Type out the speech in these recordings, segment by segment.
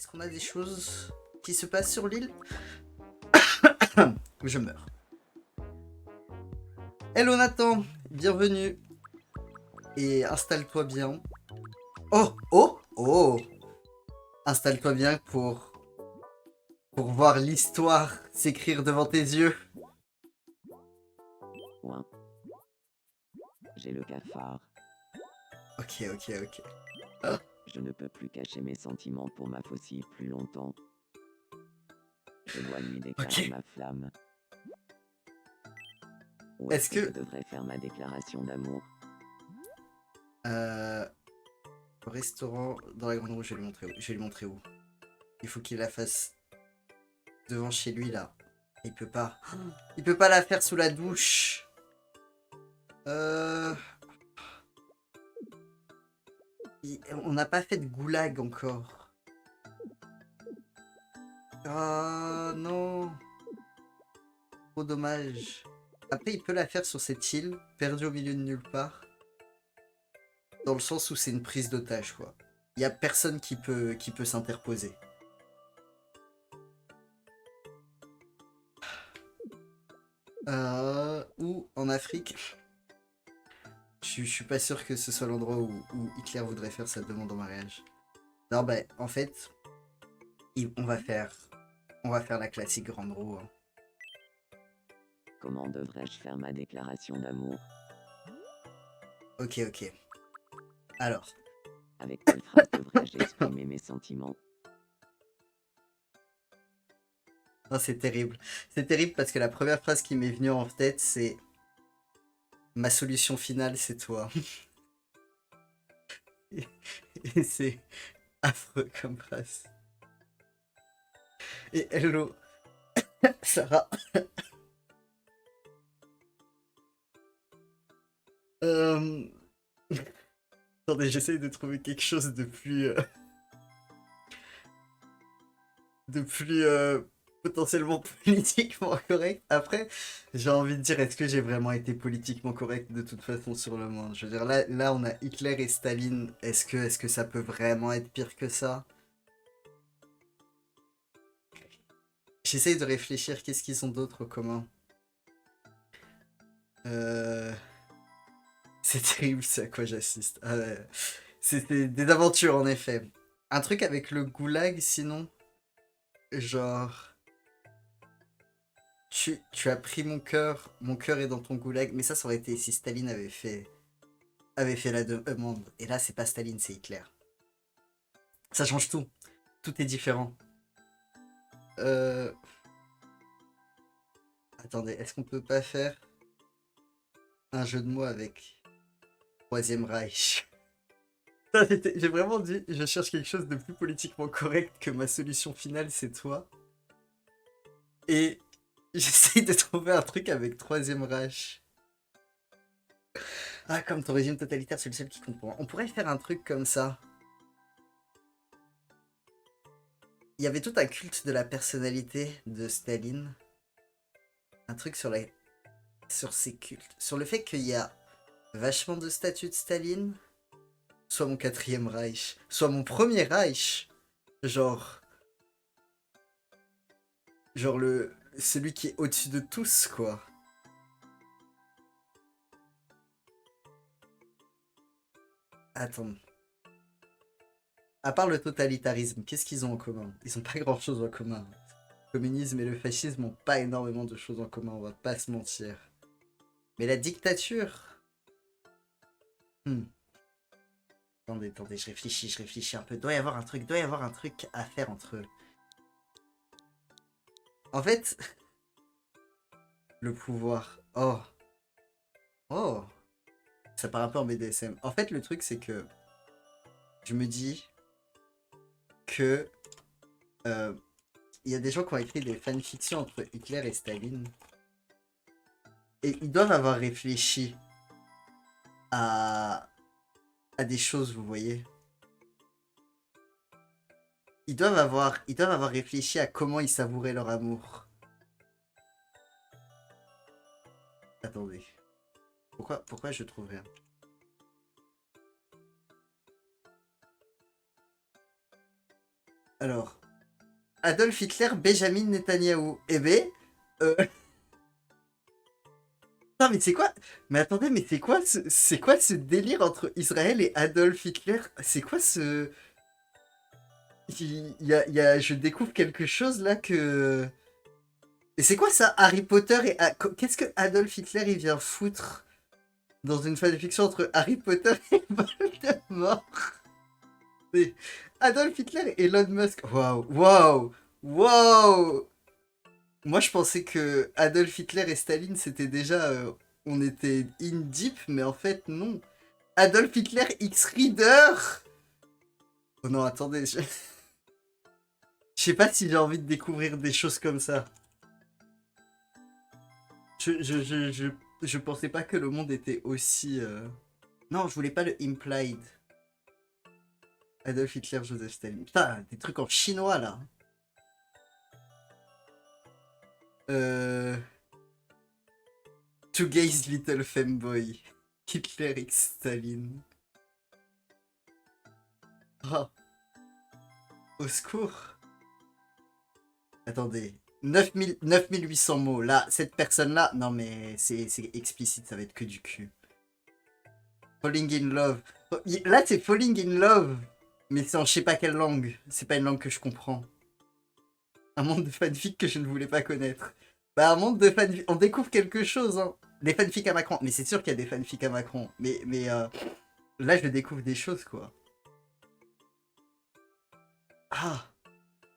Est-ce qu'on a des choses qui se passent sur l'île? Je meurs. Hello Nathan, bienvenue. Et installe-toi bien. Oh, oh, oh. Installe-toi bien pour voir l'histoire s'écrire devant tes yeux. Ouin. J'ai le cafard. Ok, ok, ok. Ah, Je ne peux plus cacher mes sentiments pour ma faucille plus longtemps. Je dois lui déclarer ok. ma flamme. Où Est-ce est-ce que je que... devrais faire ma déclaration d'amour? Au restaurant, dans la grande roue, je vais lui montrer où. Je vais lui montrer où. Il faut qu'il la fasse devant chez lui, là. Il peut pas. Il peut pas la faire sous la douche. Euh... On n'a pas fait de goulag encore. Ah non. Trop dommage. Après, il peut la faire sur cette île, perdue au milieu de nulle part. Dans le sens où c'est une prise d'otage, quoi. Il y a personne qui peut s'interposer. Ou en Afrique. Je suis pas sûr que ce soit l'endroit où Hitler voudrait faire sa demande en mariage. Non, bah, en fait, on va faire la classique grande roue. Hein. Comment devrais-je faire ma déclaration d'amour? Ok, ok. Alors, Avec quelle phrase devrais-je exprimer mes sentiments? non, c'est terrible. C'est terrible parce que la première phrase qui m'est venue en tête, c'est ma solution finale, c'est toi. Et c'est affreux comme phrase. Et hello, Sarah. Euh... Attendez, j'essaye de trouver quelque chose de plus potentiellement politiquement correct. Après, j'ai envie de dire, est-ce que j'ai vraiment été politiquement correct de toute façon sur le monde? Je veux dire, là, on a Hitler et Staline. Est-ce que ça peut vraiment être pire que ça? J'essaye de réfléchir, qu'est-ce qu'ils ont d'autre en commun? Euh... C'est terrible, c'est à quoi j'assiste. Ah ouais. C'était des aventures, en effet. Un truc avec le goulag, sinon, genre... Tu as pris mon cœur est dans ton goulag. Mais ça aurait été si Staline avait fait la demande. Et là, c'est pas Staline, c'est Hitler. Ça change tout. Tout est différent. Euh... Attendez, est-ce qu'on peut pas faire un jeu de mots avec Troisième Reich? J'ai vraiment dit, je cherche quelque chose de plus politiquement correct que ma solution finale, c'est toi. Et j'essaye de trouver un truc avec Troisième Reich. Ah, comme ton régime totalitaire, c'est le seul qui compte pour moi. On pourrait faire un truc comme ça. Il y avait tout un culte de la personnalité de Staline. Un truc sur ses cultes. Sur le fait qu'il y a vachement de statues de Staline. Soit mon quatrième Reich. Soit mon premier Reich. Genre... Genre celui qui est au-dessus de tous, quoi. Attends. À part le totalitarisme, qu'est-ce qu'ils ont en commun? Ils ont pas grand-chose en commun. Le communisme et le fascisme n'ont pas énormément de choses en commun, on va pas se mentir. Mais la dictature... Hmm. Attendez, je réfléchis un peu. Doit y avoir un truc à faire entre eux. En fait, le pouvoir... Oh. Oh. Ça part un peu en BDSM. En fait, le truc, c'est que... Je me dis que... Il y a des gens qui ont écrit des fanfictions entre Hitler et Staline. Et ils doivent avoir réfléchi à, à des choses, vous voyez. Ils doivent avoir réfléchi à comment ils savouraient leur amour. Attendez. Pourquoi je trouve rien? Alors, Adolf Hitler, Benjamin Netanyahou. Eh ben, euh... non mais c'est quoi? Mais attendez, mais c'est quoi ce délire entre Israël et Adolf Hitler? C'est quoi ce... Je découvre quelque chose là que... Et c'est quoi ça, Harry Potter et... Qu'est-ce que Adolf Hitler il vient foutre dans une fanfiction entre Harry Potter et Voldemort? Mais Adolf Hitler et Elon Musk. Waouh, waouh, waouh! Moi je pensais que Adolf Hitler et Staline c'était déjà... on était in deep, mais en fait non. Adolf Hitler X-Reader! Oh non, attendez, je sais pas si j'ai envie de découvrir des choses comme ça. Je pensais pas que le monde était aussi... Non, je voulais pas le implied. Adolf Hitler, Joseph Staline. Putain, des trucs en chinois là. Euh... Today's Little Femboy. Hitler X Staline. Oh, au secours. Attendez. 9800 mots. Là, cette personne-là... Non mais c'est explicite, ça va être que du cul. Falling in love. Là, c'est falling in love. Mais c'est en je sais pas quelle langue. C'est pas une langue que je comprends. Un monde de fanfic que je ne voulais pas connaître. Bah, un monde de fanfic. On découvre quelque chose, hein. Des fanfics à Macron. Mais c'est sûr qu'il y a des fanfics à Macron. Mais là, je découvre des choses, quoi. Ah,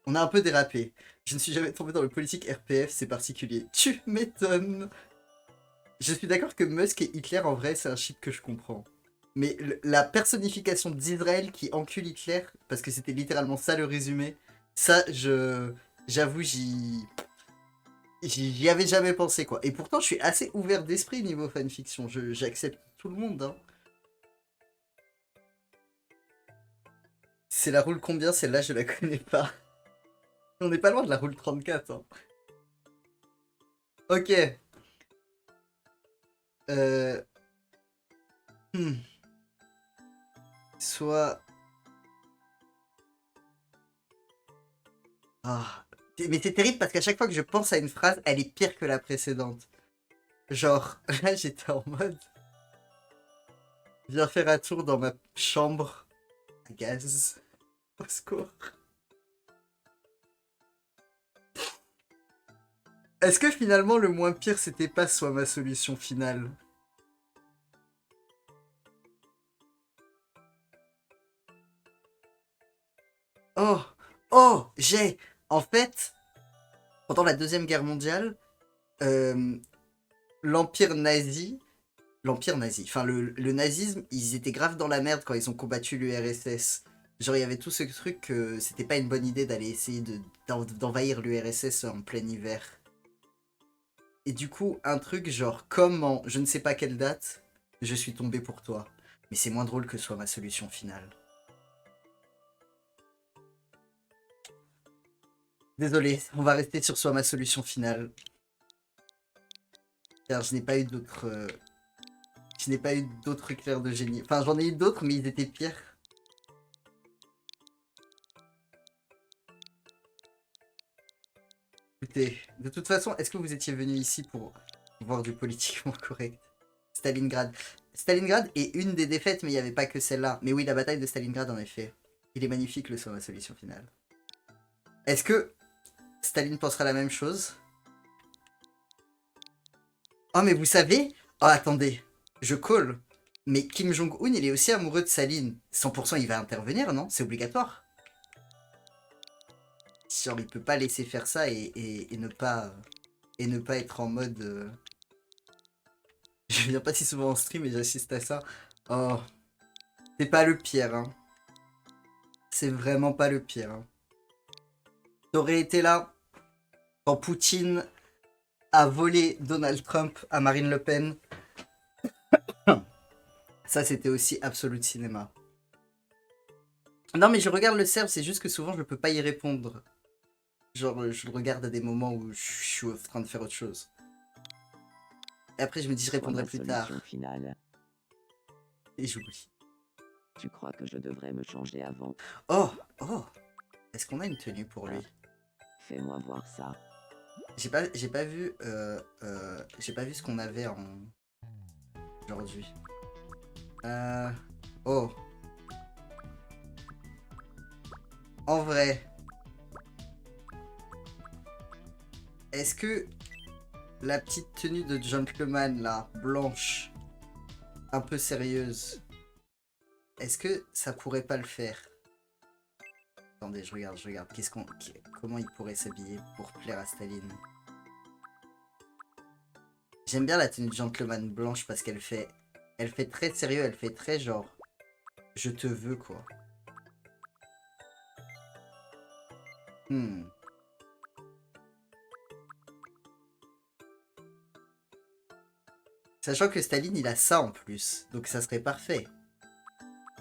on a un peu dérapé. Je ne suis jamais tombé dans le politique RPF, c'est particulier. Tu m'étonnes. Je suis d'accord que Musk et Hitler, en vrai, c'est un shit que je comprends. Mais la personnification d'Israël qui encule Hitler, parce que c'était littéralement ça le résumé, ça, j'avoue, j'y avais jamais pensé, quoi. Et pourtant, je suis assez ouvert d'esprit niveau fanfiction. J'accepte tout le monde, hein. C'est la rule combien? Celle-là, je la connais pas. On n'est pas loin de la rule 34, hein. Ok. Euh... hmm. Soit... Ah. Mais c'est terrible parce qu'à chaque fois que je pense à une phrase, elle est pire que la précédente. Genre, là j'étais en mode... Viens faire un tour dans ma chambre à gaz. Au secours. Est-ce que finalement le moins pire c'était pas soit ma solution finale? Oh! Oh! J'ai! En fait, pendant la Deuxième Guerre mondiale, euh, l'Empire nazi... L'Empire nazi, enfin le nazisme, ils étaient grave dans la merde quand ils ont combattu l'URSS. Genre il y avait tout ce truc que c'était pas une bonne idée d'aller essayer d'envahir l'URSS en plein hiver. Et du coup, un truc genre comment, je ne sais pas quelle date, je suis tombé pour toi. Mais c'est moins drôle que soit ma solution finale. Désolé, on va rester sur soit ma solution finale. Car je n'ai pas eu d'autres... Je n'ai pas eu d'autres éclairs de génie. Enfin, j'en ai eu d'autres, mais ils étaient pires. Écoutez, de toute façon, est-ce que vous étiez venu ici pour voir du politiquement correct? Stalingrad. Stalingrad est une des défaites, mais il n'y avait pas que celle-là. Mais oui, la bataille de Stalingrad, en effet. Il est magnifique, le soit ma solution finale. Est-ce que Staline pensera la même chose? Oh, mais vous savez... Oh, attendez. Je call. Mais Kim Jong-un, il est aussi amoureux de Staline. 100% il va intervenir, non? C'est obligatoire. Genre, il peut pas laisser faire ça et ne pas être en mode... Je viens pas si souvent en stream et j'assiste à ça. Oh, c'est pas le pire, hein. C'est vraiment pas le pire, hein. T'aurais été là quand Poutine a volé Donald Trump à Marine Le Pen. Ça, c'était aussi absolu de cinéma. Non, mais je regarde le serve, c'est juste que souvent, je peux pas y répondre. Genre, je le regarde à des moments où je suis en train de faire autre chose. Et après, je me dis, je répondrai plus tard. Finale. Et j'oublie. Tu crois que je devrais me changer avant? Oh, oh. Est-ce qu'on a une tenue pour lui? Fais-moi voir ça. J'ai pas vu ce qu'on avait en aujourd'hui. Oh. En vrai, est-ce que la petite tenue de gentleman là, blanche, un peu sérieuse, est-ce que ça pourrait pas le faire? Attendez, je regarde. Comment il pourrait s'habiller pour plaire à Staline? J'aime bien la tenue de gentleman blanche parce qu'elle fait très sérieux, elle fait très genre, je te veux quoi. Sachant que Staline il a ça en plus, donc ça serait parfait.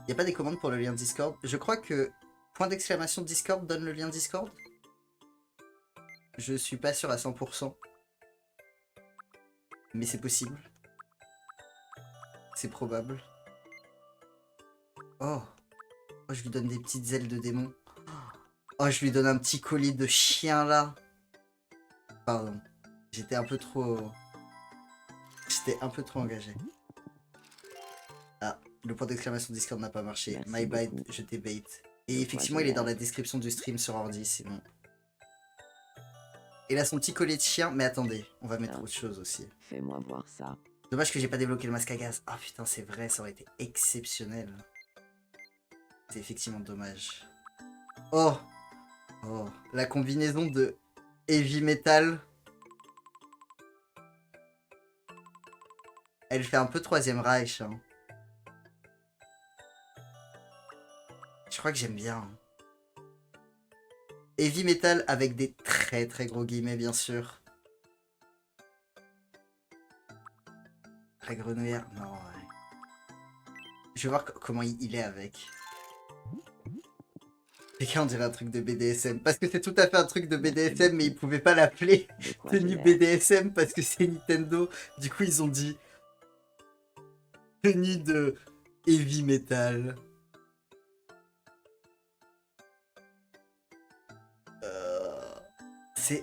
Y a pas des commandes pour le lien Discord? Je crois que point d'exclamation Discord donne le lien Discord. Je suis pas sûr à 100%. Mais c'est possible. C'est probable. Oh. Oh, je lui donne des petites ailes de démon. Oh, je lui donne un petit collier de chien là. Pardon. J'étais un peu trop engagé. Ah, le point d'exclamation Discord n'a pas marché. Merci My bad, beaucoup. je t'ai bait. Et Le effectivement, poids il est dans génial. la description du stream sur ordi, c'est bon. Et là, son petit collier de chien. Mais attendez, on va mettre Putain. autre chose aussi. Fais-moi voir ça. Dommage que j'ai pas débloqué le masque à gaz. Ah putain, c'est vrai, ça aurait été exceptionnel. C'est effectivement dommage. Oh. Oh, la combinaison de heavy metal. Elle fait un peu Troisième Reich. Hein. Je crois que j'aime bien. Hein. Heavy metal avec des très très gros guillemets, bien sûr. La grenouillère, non, ouais. Je vais voir comment il est avec. Et on dirait un truc de BDSM. Parce que c'est tout à fait un truc de BDSM, mais ils pouvaient pas l'appeler De quoi tenue j'ai l'air? BDSM parce que c'est Nintendo. Du coup, ils ont dit tenue de heavy metal.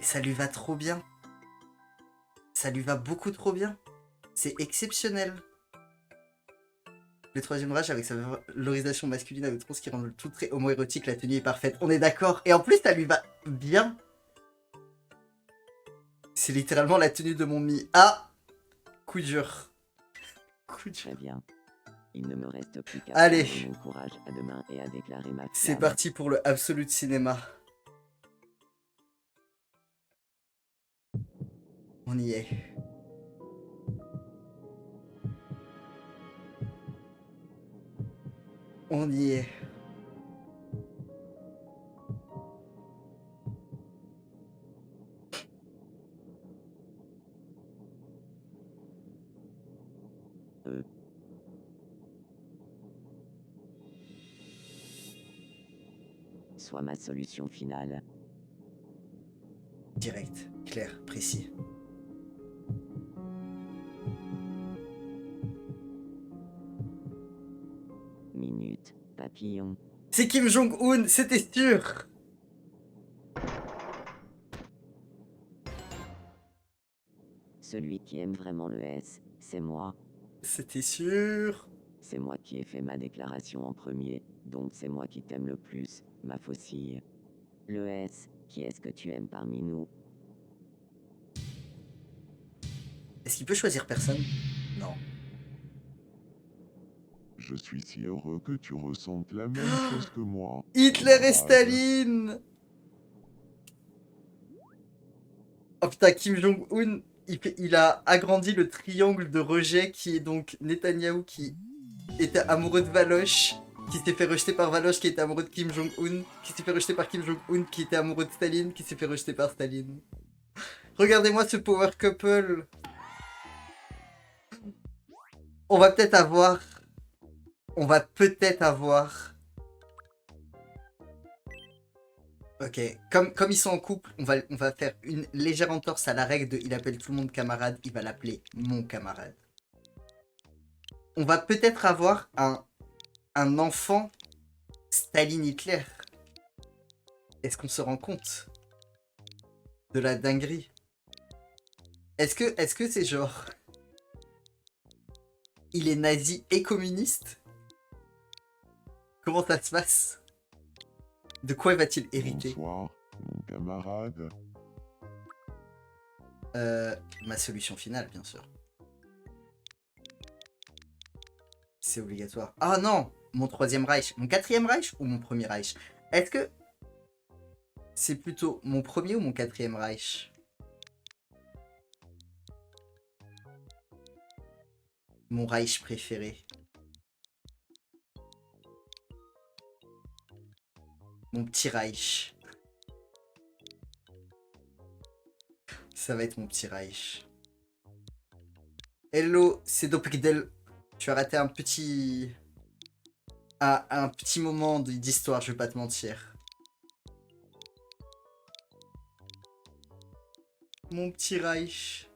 Ça lui va trop bien. Ça lui va beaucoup trop bien. C'est exceptionnel. Le Troisième Reich avec sa valorisation masculine avec trop ce qui rend le tout très homoérotique, la tenue est parfaite. On est d'accord. Et en plus, ça lui va bien. C'est littéralement la tenue de mon mi. Ah, coup dur. Coup dur. Très bien. Il ne me reste plus qu'à Allez. prendre mon courage à deux mains et à déclarer ma C'est flamme. parti pour le Absolute Cinéma. On y est. On y est. Soit ma solution finale. Direct, clair, précis. Minute, papillon. C'est Kim Jong-un, c'était sûr. Celui qui aime vraiment le S, c'est moi. C'était sûr. C'est moi qui ai fait ma déclaration en premier, donc c'est moi qui t'aime le plus, ma faucille. Le S, qui est-ce que tu aimes parmi nous? Est-ce qu'il peut choisir personne? Non. Je suis si heureux que tu ressentes la même chose que moi. Hitler et camarade. Staline. Oh putain, Kim Jong-un, il a agrandi le triangle de rejet qui est donc Netanyahou qui était amoureux de Valoche, qui s'est fait rejeter par Valoche qui était amoureux de Kim Jong-un, qui s'est fait rejeter par Kim Jong-un qui était amoureux de Staline, qui s'est fait rejeter par Staline. Regardez-moi ce power couple. On va peut-être avoir... Ok, comme ils sont en couple, on va faire une légère entorse à la règle de il appelle tout le monde camarade, il va l'appeler mon camarade. On va peut-être avoir un enfant Staline-Hitler. Est-ce qu'on se rend compte de la dinguerie? Est-ce que c'est genre... Il est nazi et communiste? Comment ça se passe? De quoi va-t-il hériter? Bonsoir, mon camarade. Ma solution finale, bien sûr. C'est obligatoire. Ah non! Mon troisième Reich. Mon quatrième Reich ou mon premier Reich? Est-ce que c'est plutôt mon premier ou mon quatrième Reich? Mon Reich préféré. Mon petit Reich. Ça va être mon petit Reich. Hello, c'est Dopekdel. Tu as raté un petit... un petit moment d'histoire, je vais pas te mentir. Mon petit Reich.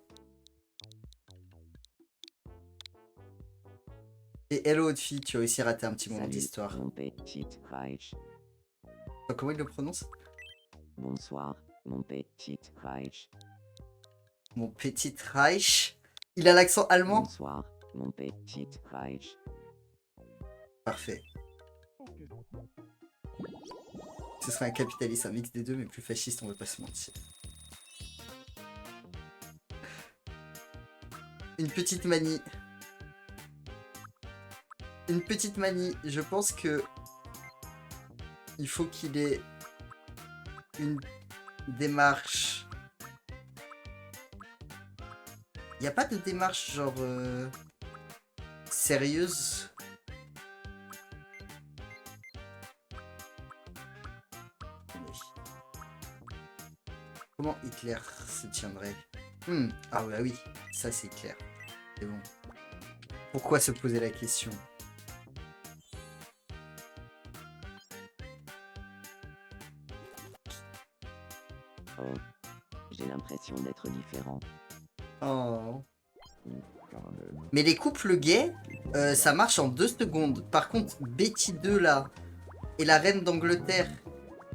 Et hello, haute fille, tu as aussi raté un petit moment Salut, d'histoire. mon petit Reich. Comment il le prononce? Bonsoir, mon petit Reich. Mon petit Reich. Il a l'accent allemand? Bonsoir, mon petit Reich. Parfait. Ce serait un capitaliste, un mix des deux, mais plus fasciste, on va pas se mentir. Une petite manie. Une petite manie. Je pense que... il faut qu'il ait... une démarche... Il n'y a pas de démarche genre... sérieuse? Comment Hitler se tiendrait? Ah bah oui, ça c'est clair. C'est bon. Pourquoi se poser la question? Oh, j'ai l'impression d'être différent. Oh. Caramel. Mais les couples gays, ça marche en 2 secondes. Par contre, Betty 2 là, et la reine d'Angleterre,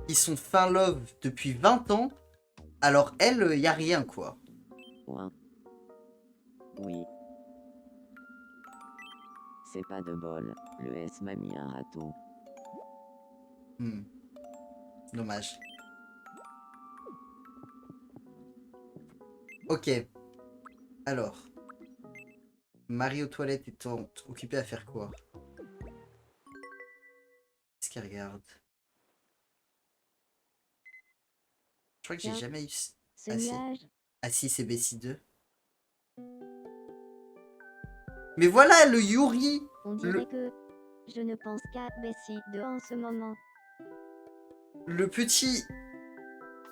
qui sont fin love depuis 20 ans, alors elle, y a rien quoi. Ouin. Oui. C'est pas de bol, le S m'a mis un râteau. Dommage. Ok. Alors. Marie aux toilettes étant occupée à faire quoi? Qu'est-ce qu'elle regarde? Je crois que j'ai Tiens, jamais eu... Ce Ah si. nuage, Ah si, c'est Bessie 2. Mais voilà le Yuri! on dirait que je ne pense qu'à Bessie de en ce moment. Le petit...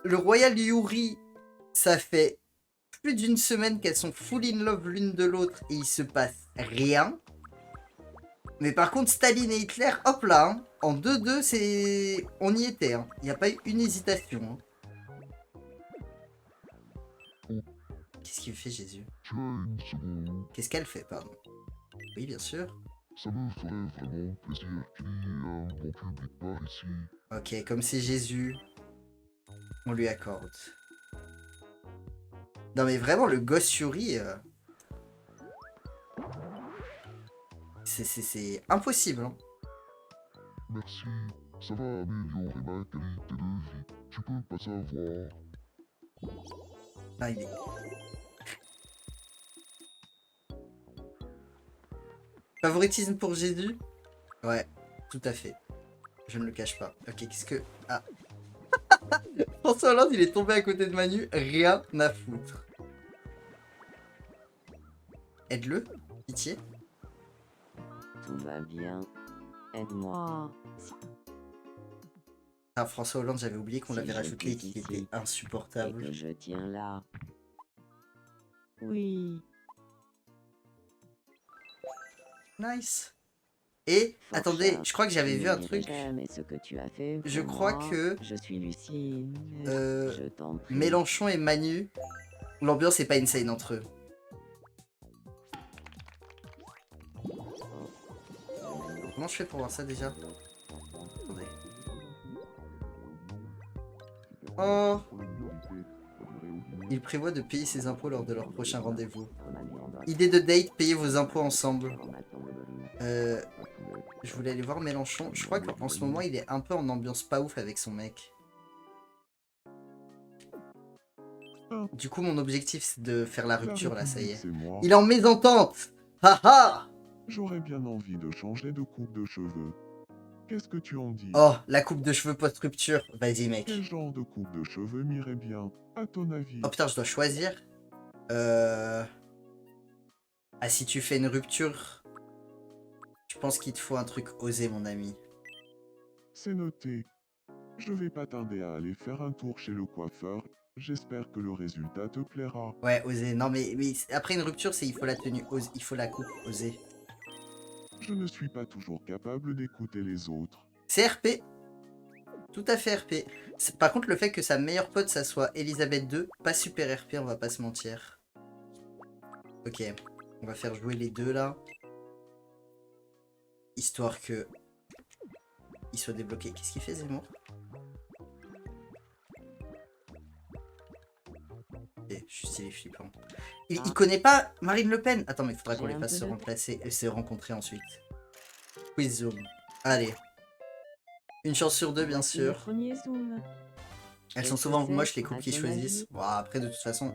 Le Royal Yuri, ça fait plus d'une semaine qu'elles sont full in love l'une de l'autre et il se passe rien. Mais par contre, Staline et Hitler, hop là, hein, en 2-2, c'est... on y était, hein. Il n'y a pas eu une hésitation. Hein. Qu'est-ce qu'il fait, Jésus? Tu as une seconde. Qu'est-ce qu'elle fait, pardon? Oui, bien sûr. Ça me ferait vraiment plaisir qu'il y ait un bon public par ici. Ok, comme c'est Jésus, on lui accorde. Non mais vraiment, le gosse Yuri... c'est impossible, hein. Merci, ça va améliorer ma qualité de vie. Tu peux pas savoir. Ah, il est... Favoritisme pour Jésus? Ouais, tout à fait. Je ne le cache pas. Ok, qu'est-ce que... Ah. François Hollande, il est tombé à côté de Manu. Rien à foutre. Aide-le. Pitié. Tout va bien. Aide-moi. Ah, François Hollande, j'avais oublié qu'on Si l'avait je rajouté et clique qu'il ici, était Et insupportable. que je tiens là. Oui. Nice. Et, attendez, Forchat, je crois que j'avais je vu ne un dirai truc. jamais ce que tu as fait Je pour crois moi. que... Je suis Lucine. Euh, Je t'en prie. Mélenchon et Manu, l'ambiance est pas insane entre eux. Comment je fais pour voir ça déjà? Attendez. Oh. Pour une minorité, ça durait au guinéen. Il prévoit de payer ses impôts lors de leur prochain rendez-vous. Remaniant Idée de date, payez vos impôts ensemble. formatant le volume. Euh, je voulais aller voir Mélenchon. Je crois qu'en ce moment, il est un peu en ambiance pas ouf avec son mec. Du coup, mon objectif, c'est de faire la rupture, là, ça y est. C'est moi. Il est en mésentente. Haha. J'aurais bien envie de changer de coupe de cheveux. Qu'est-ce que tu en dis? Oh, la coupe de cheveux post-rupture. Vas-y, mec. Quel genre de coupe de cheveux m'irait bien, à ton avis? Oh putain, je dois choisir. Ah, si tu fais une rupture, je pense qu'il te faut un truc osé, mon ami. C'est noté. Je vais pas tarder à aller faire un tour chez le coiffeur. J'espère que le résultat te plaira. Ouais, osé. Non, mais après une rupture, c'est il faut la tenue osée. Il faut la coupe osée. Je ne suis pas toujours capable d'écouter les autres. C'est RP. Tout à fait RP. Par contre, le fait que sa meilleure pote, ça soit Elisabeth II, pas super RP, on va pas se mentir. Ok. On va faire jouer les deux, là. Histoire que... il soit débloqué. Qu'est-ce qu'il fait, Zemmour? Juste il est flippant. Il connaît pas Marine Le Pen. Attends, mais il faudra qu'on J'ai les un fasse peu se de- remplacer et se rencontrer ensuite. Quiz Zoom. Allez. Une chance sur deux, bien Voici le sûr. premier zoom. Elles Qu'est-ce sont que souvent c'est, moches, les à couples qu'ils ton choisissent. avis? Bon, après, de toute façon...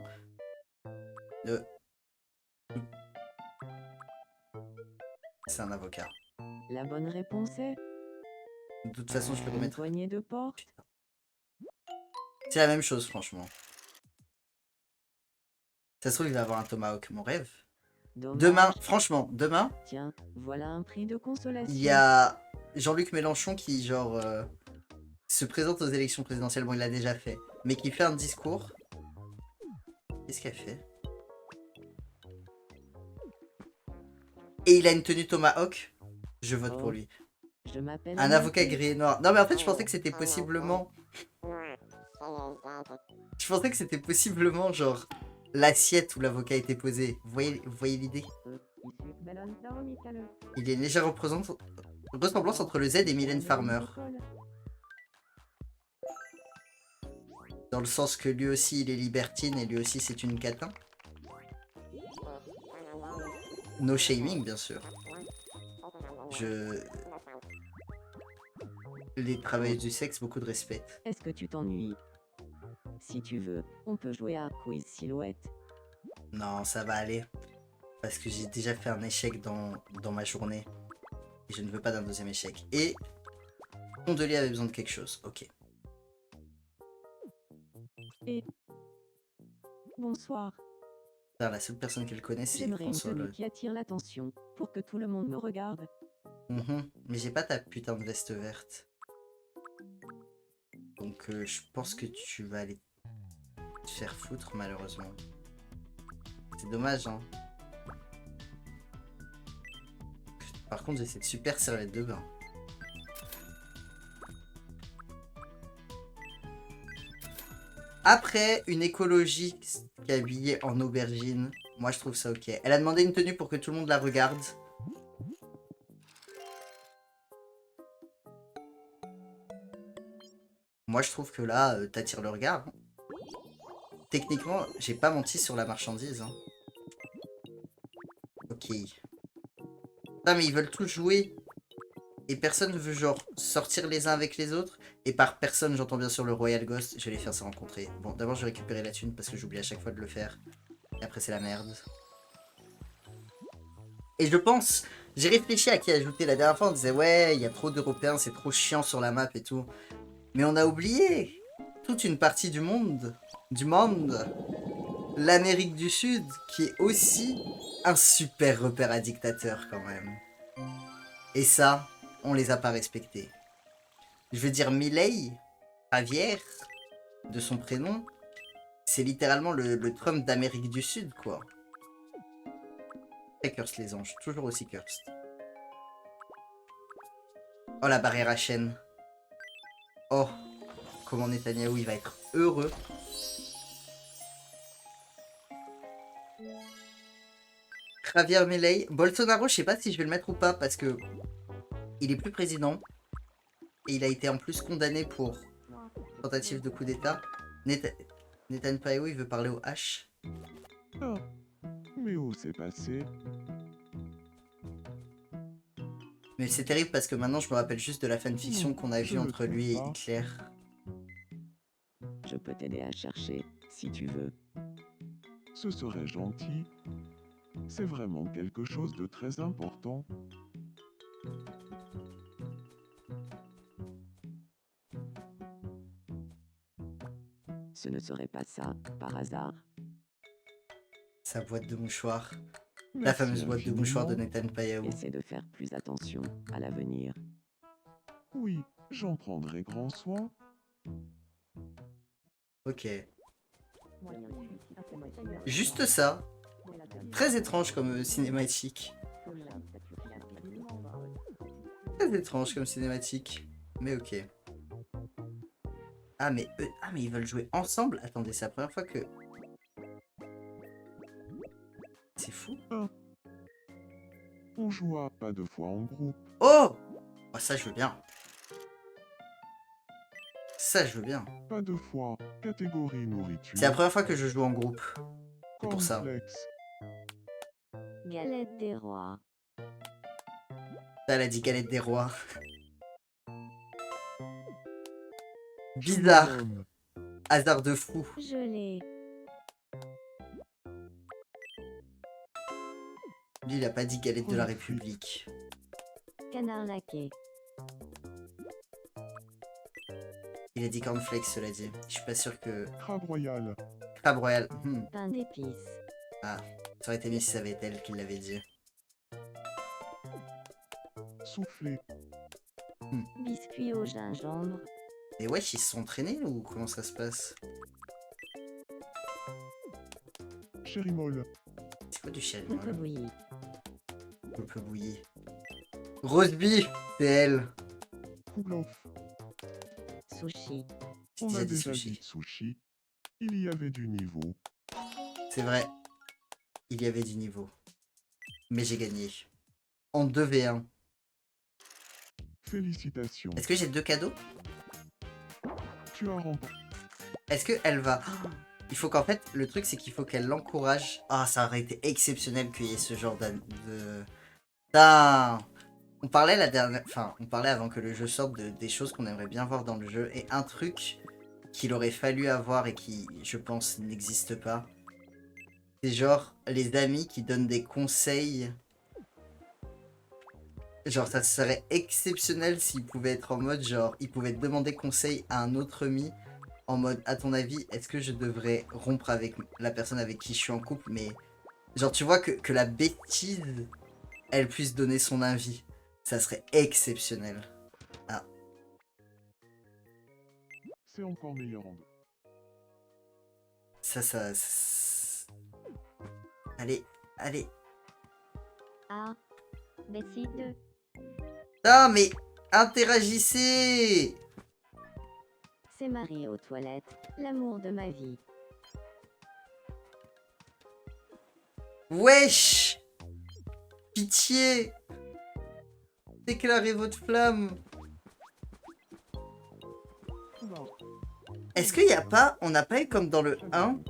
C'est un avocat. La bonne réponse est De toute façon, je le une remettrai. poignée de porc. C'est la même chose, franchement. Ça se trouve, il va avoir un tomahawk, mon rêve. Dommage. Demain, franchement, demain, Tiens, voilà un prix de consolation. il y a Jean-Luc Mélenchon qui, genre, se présente aux élections présidentielles. Bon, il l'a déjà fait. Mais qui fait un discours. Qu'est-ce qu'elle fait? Et il a une tenue tomahawk. Je vote pour lui. Je m'appelle Un Mathieu. avocat gris noir. Non, mais en fait, je pensais que c'était possiblement... Je pensais que c'était possiblement, genre, l'assiette où l'avocat était posé. Vous voyez l'idée? Il y a une légère ressemblance entre le Z et Mylène Farmer. Dans le sens que lui aussi, il est libertine et lui aussi, c'est une catin. No shaming, bien sûr. Les travailleuses du sexe, beaucoup de respect. Est-ce que tu t'ennuies? Si tu veux, on peut jouer à Quiz Silhouette. Non, ça va aller. Parce que j'ai déjà fait un échec dans ma journée. Et je ne veux pas d'un deuxième échec. Et... Condoli avait besoin de quelque chose. Ok. Bonsoir. Putain, la seule personne qu'elle connaît, c'est J'aimerais une tenue console. qui attire l'attention, pour que tout le monde me regarde. Mais j'ai pas ta putain de veste verte. Donc je pense que tu vas aller te faire foutre, malheureusement. C'est dommage, hein. Par contre, j'ai cette super serviette de bain. Après, une écologie qui est habillée en aubergine, moi je trouve ça ok. Elle a demandé une tenue pour que tout le monde la regarde. Moi je trouve que là, t'attires le regard. Techniquement, j'ai pas menti sur la marchandise. Hein. Ok. Non mais ils veulent tous jouer. Et personne ne veut genre sortir les uns avec les autres. Et par personne, j'entends bien sûr le Royal Ghost. Je vais les faire se rencontrer. Bon, d'abord je vais récupérer la thune parce que j'oublie à chaque fois de le faire. Et après c'est la merde. Et je pense, j'ai réfléchi à qui ajouter. La dernière fois on disait ouais, il y a trop d'Européens, c'est trop chiant sur la map et tout. Mais on a oublié toute une partie du monde. L'Amérique du Sud, qui est aussi un super repère à dictateur quand même. Et ça, on les a pas respectés. Je veux dire, Milei, Javier, de son prénom, c'est littéralement le Trump d'Amérique du Sud, quoi. Très cursed les anges, toujours aussi cursed. Oh, la barrière à chaîne. Oh, comment Netanyahou, il va être heureux. Javier Milei. Bolsonaro, je sais pas si je vais le mettre ou pas, parce que il est plus président. Et il a été en plus condamné pour tentative de coup d'état. Nathan Payou, il veut parler au H. Ah, mais où c'est passé? Mais c'est terrible parce que maintenant je me rappelle juste de la fanfiction Non, qu'on a je vue le entre trouve lui et pas. Hitler. Je peux t'aider à chercher, si tu veux. Ce serait gentil. C'est vraiment quelque chose de très important. Ce ne serait pas ça, par hasard. Sa boîte de mouchoirs. La Merci fameuse boîte de mouchoirs de infiniment. Nathan Payou. Essaie de faire plus attention à l'avenir. Oui, j'en prendrai grand soin. Ok. Juste ça. Très étrange comme cinématique. Très étrange comme cinématique. Mais ok. Ah mais ils veulent jouer ensemble. Attendez, c'est la première fois que... C'est fou. On joua pas deux fois en groupe. Oh, oh, ça je veux bien. Ça je veux bien. Pas deux fois. Catégorie nourriture. C'est la première fois que je joue en groupe. C'est pour ça. Cornflakes. Galette des rois. Ça, elle a dit galette des rois. Bizarre. Chewing-gum. Hasard de fou. Gelée. Lui, il a pas dit galette de la République. Canard laqué. Il a dit cornflakes, cela dit. Je suis pas sûr que... Crabe royal. Crabe royal. Pain d'épices. Ça aurait été mieux si ça avait été elle qui l'avait dit. Soufflé. Biscuit au gingembre. Et wesh, ils se sont entraînés ou comment ça se passe? Chérimol. C'est quoi du chéri Poulpe bouilli. Poulpe bouilli. Roseby, c'est elle. Kouglof. Sushi. J'ai On déjà a dit déjà sushi. dit sushi. Il y avait du niveau. C'est vrai. Il y avait du niveau. Mais j'ai gagné. En 2v1. Félicitations. Est-ce que j'ai 2 cadeaux? Tu as remporté. Est-ce qu'elle va... Il faut qu'en fait, le truc c'est qu'il faut qu'elle l'encourage. Ah, ça aurait été exceptionnel qu'il y ait ce genre de... Putain. On parlait la dernière... Enfin, on parlait avant que le jeu sorte des choses qu'on aimerait bien voir dans le jeu. Et un truc qu'il aurait fallu avoir et qui, je pense, n'existe pas. C'est genre les amis qui donnent des conseils. Genre, ça serait exceptionnel s'ils pouvaient être en mode, genre, ils pouvaient demander conseil à un autre ami. En mode, à ton avis, est-ce que je devrais rompre avec la personne avec qui je suis en couple? Mais, genre, tu vois que la bêtise, elle puisse donner son avis. Ça serait exceptionnel. C'est encore meilleur en deux. Ça... Allez, allez. A. Bessie 2. Ah, mais interagissez! C'est Marie aux toilettes. L'amour de ma vie. Wesh! Pitié! Déclarez votre flamme! Est-ce qu'il n'y a pas... On n'a pas eu comme dans le 1...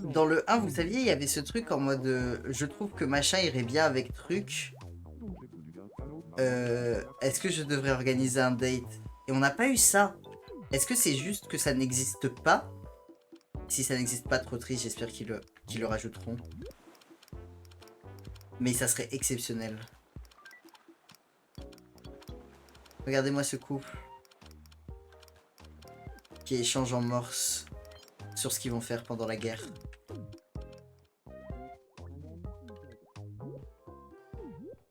Dans le 1, vous saviez, il y avait ce truc en mode... je trouve que machin irait bien avec truc. Est-ce que je devrais organiser un date? Et on n'a pas eu ça. Est-ce que c'est juste que ça n'existe pas? Si ça n'existe pas, trop triste, j'espère qu'ils le rajouteront. Mais ça serait exceptionnel. Regardez-moi ce couple. Qui échange en morse sur ce qu'ils vont faire pendant la guerre.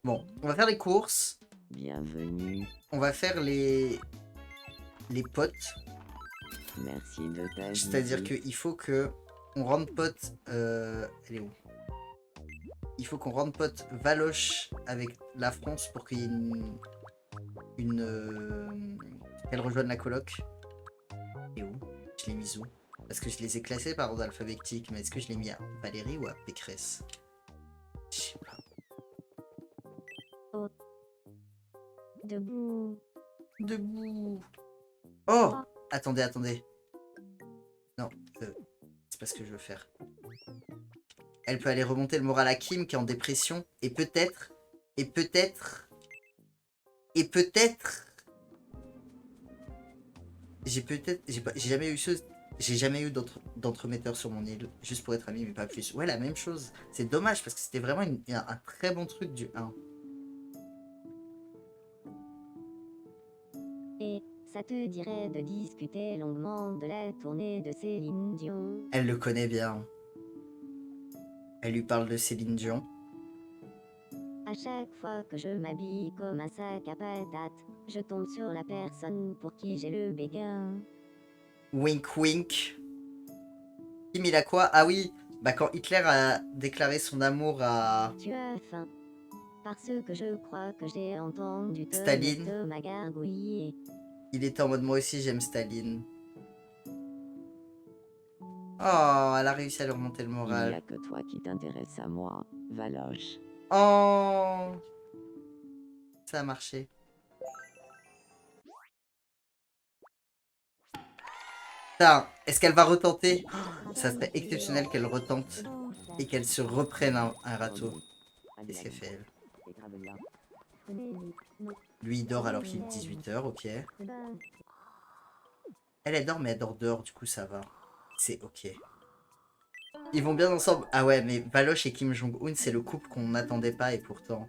Bon, on va faire les courses. Bienvenue. On va faire les potes. Merci de ta C'est-à-dire visite. qu'il faut que on rende pote. Elle est où? Il faut qu'on rende pote Valoche avec la France pour qu'il y ait qu'elle rejoigne la coloc. Et où? Je l'ai mis où? Parce que je les ai classés par ordre alphabétique, mais est-ce que je l'ai mis à Valérie ou à Pécresse? Je sais pas. Debout. Debout. Oh! Attendez, attendez. Non, c'est pas ce que je veux faire. Elle peut aller remonter le moral à Kim qui est en dépression. Et peut-être... Et peut-être... Et peut-être... J'ai jamais eu chose... J'ai jamais eu d'entremetteur sur mon île. Juste pour être ami, mais pas plus. Ouais, la même chose. C'est dommage parce que c'était vraiment un très bon truc du 1. Et ça te dirait de discuter longuement de la tournée de Céline Dion? Elle le connaît bien. Elle lui parle de Céline Dion. À chaque fois que je m'habille comme un sac à patates, je tombe sur la personne pour qui j'ai le béguin. Wink wink. Kim, il a quoi? Ah oui, bah quand Hitler a déclaré son amour à Tu as faim. Parce que je crois que j'ai entendu ton Staline. estomac gargouiller. Il était en mode moi aussi j'aime Staline. Oh, elle a réussi à lui remonter le Il n'y a moral. que toi qui t'intéresse à moi, Valoche. Oh, ça a marché. Putain, est-ce qu'elle va retenter? Ça serait exceptionnel qu'elle retente et qu'elle se reprenne un râteau. Qu'est-ce qu'elle fait, elle? Lui, il dort alors qu'il est 18h, ok. Elle dort, mais elle dort dehors, du coup, ça va. C'est ok. Ils vont bien ensemble. Ah ouais, mais Valoche et Kim Jong-un, c'est le couple qu'on n'attendait pas, et pourtant...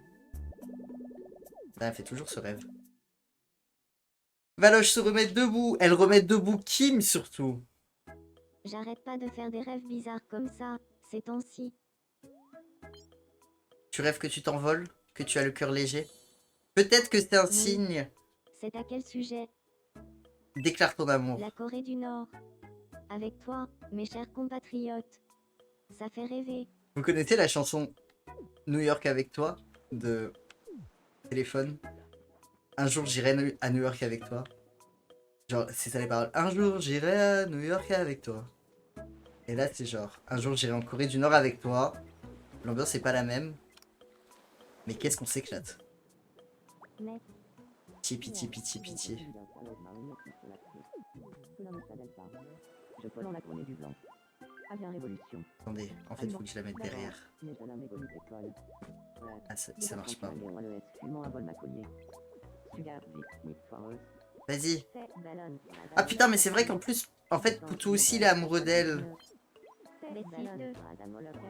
Elle fait toujours ce rêve. Valoche se remet debout. Elle remet debout Kim, surtout. J'arrête pas de faire des rêves bizarres comme ça, ces temps-ci. Tu rêves que tu t'envoles? Que tu as le cœur léger? Peut-être que c'est un Oui. signe. C'est à quel sujet? Déclare ton amour. La Corée du Nord. Avec toi, mes chers compatriotes. Ça fait rêver. Vous connaissez la chanson New York avec toi de Téléphone? Un jour j'irai à New York avec toi. Genre, c'est ça les paroles. Un jour j'irai à New York avec toi. Et là c'est genre, un jour j'irai en Corée du Nord avec toi. L'ambiance est pas la même. Mais qu'est-ce qu'on s'éclate. Mais Pitié, pitié, pitié, pitié. Je vole en la cornée du blanc. Avion révolution. Attendez, en fait faut que je la mette derrière. Ah ça marche pas. Vas-y. Ah putain mais c'est vrai qu'en plus, en fait Poutou aussi il est amoureux d'elle. Bessie 2.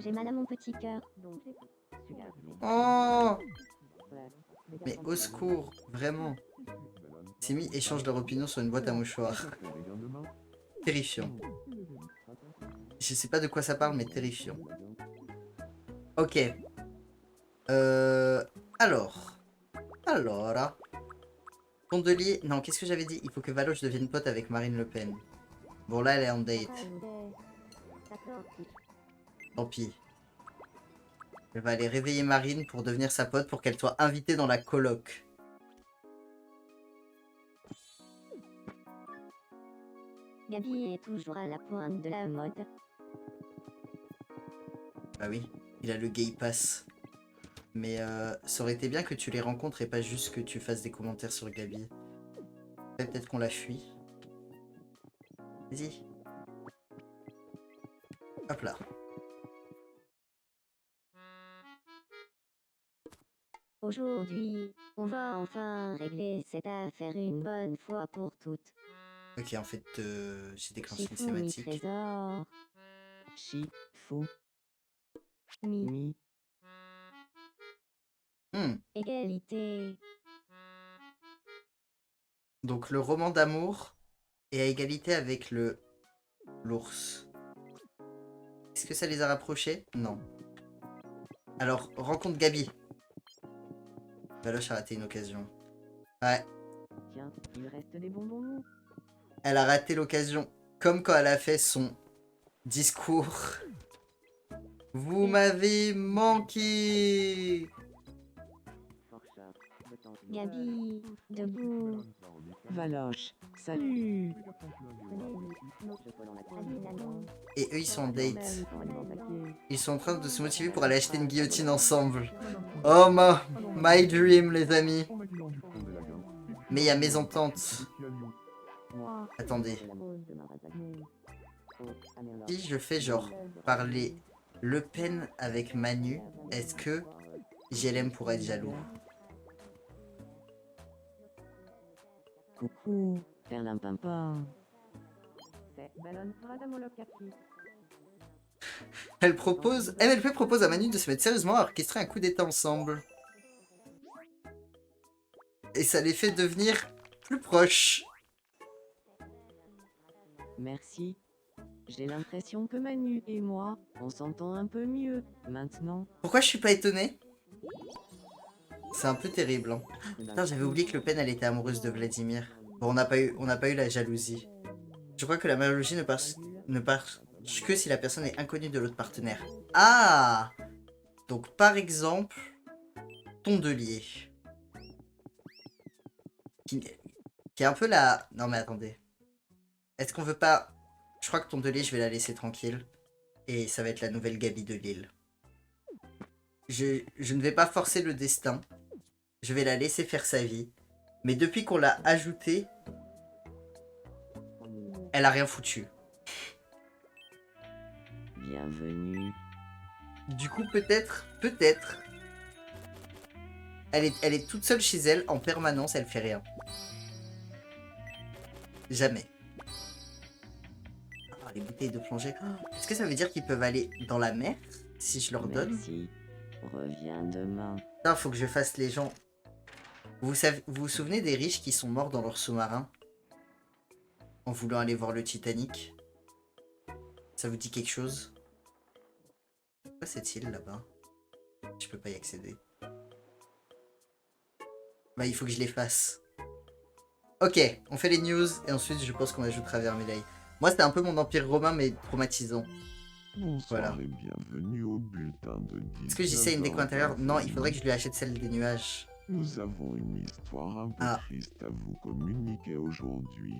J'ai mal à mon petit cœur. Oh. Mais au secours, vraiment. Simi échange leur opinion sur une boîte à mouchoirs. Terrifiant. Je sais pas de quoi ça parle, mais terrifiant. Ok. Alors. Tondelier. Non, qu'est-ce que j'avais dit? Il faut que Valoche devienne pote avec Marine Le Pen. Bon, là, elle est en date. Tant pis. Elle va aller réveiller Marine pour devenir sa pote pour qu'elle soit invitée dans la coloc. Gabi est toujours à la pointe de la mode. Bah oui, il a le gay pass. Mais ça aurait été bien que tu les rencontres et pas juste que tu fasses des commentaires sur Gabi. Peut-être qu'on la fuit. Vas-y. Hop là. Aujourd'hui, on va enfin régler cette affaire une bonne fois pour toutes. Ok, en fait, j'ai déclenché une Chiffon mi cinématique. trésor, Chi-fou, mi mi, égalité. Donc le roman d'amour est à égalité avec l'ours. Est-ce que ça les a rapprochés? Non. Alors, rencontre Gabi. Valoche a raté une occasion. Ouais, tiens, il reste des bonbons. elle a raté l'occasion. Comme quand elle a fait son discours. Vous m'avez manqué. Gabi, debout. Valoche, salut. Et eux, ils sont en date. Ils sont en train de se motiver pour aller acheter une guillotine ensemble. Oh, my dream, les amis. Mais il y a mésentente. Moi, Attendez. c'est la mode de ma ratatouille. Oh, Amerloc. Si je fais genre parler Le Pen avec Manu, est-ce que JLM pourrait être jaloux? Coucou, perlimpinpin. C'est Ballon Radamolocapi. Elle propose, MLP propose à Manu de se mettre sérieusement à orchestrer un coup d'état ensemble. Et ça les fait devenir plus proches. Merci. J'ai l'impression que Manu et moi, on s'entend un peu mieux maintenant. Pourquoi je suis pas étonné? C'est un peu terrible. Hein. Putain, j'avais oublié que Le Pen, elle était amoureuse de Vladimir. Bon, on n'a pas eu la jalousie. Je crois que la malologie ne marche que si la personne est inconnue de l'autre partenaire. Ah! Donc, par exemple, Tondelier. Qui est un peu la... Non, mais attendez. Est-ce qu'on veut pas... Je crois que Tondelier, je vais la laisser tranquille. Et ça va être la nouvelle Gabi de Lille. Je ne vais pas forcer le destin. Je vais la laisser faire sa vie. Mais depuis qu'on l'a ajoutée, elle a rien foutu. Bienvenue. Du coup, peut-être, elle est toute seule chez elle, en permanence, elle fait rien. Jamais. Ah, les bouteilles de plongée. Oh, est-ce que ça veut dire qu'ils peuvent aller dans la mer, si je leur donne? Merci. Reviens demain. Putain, faut que je fasse les gens... vous vous souvenez des riches qui sont morts dans leur sous-marin? En voulant aller voir le Titanic? Ça vous dit quelque chose? C'est quoi cette île là-bas? Je peux pas y accéder. Bah, il faut que je les fasse. Ok, on fait les news et ensuite je pense qu'on ajoutera Vermeil. Moi, c'était un peu mon empire romain, mais traumatisant. Bonsoir Voilà. et bienvenue au bulletin de 19h. Est-ce que j'essaie une déco intérieure? Non, il faudrait que je lui achète celle des nuages. Nous avons une histoire un peu Ah. triste à vous communiquer aujourd'hui.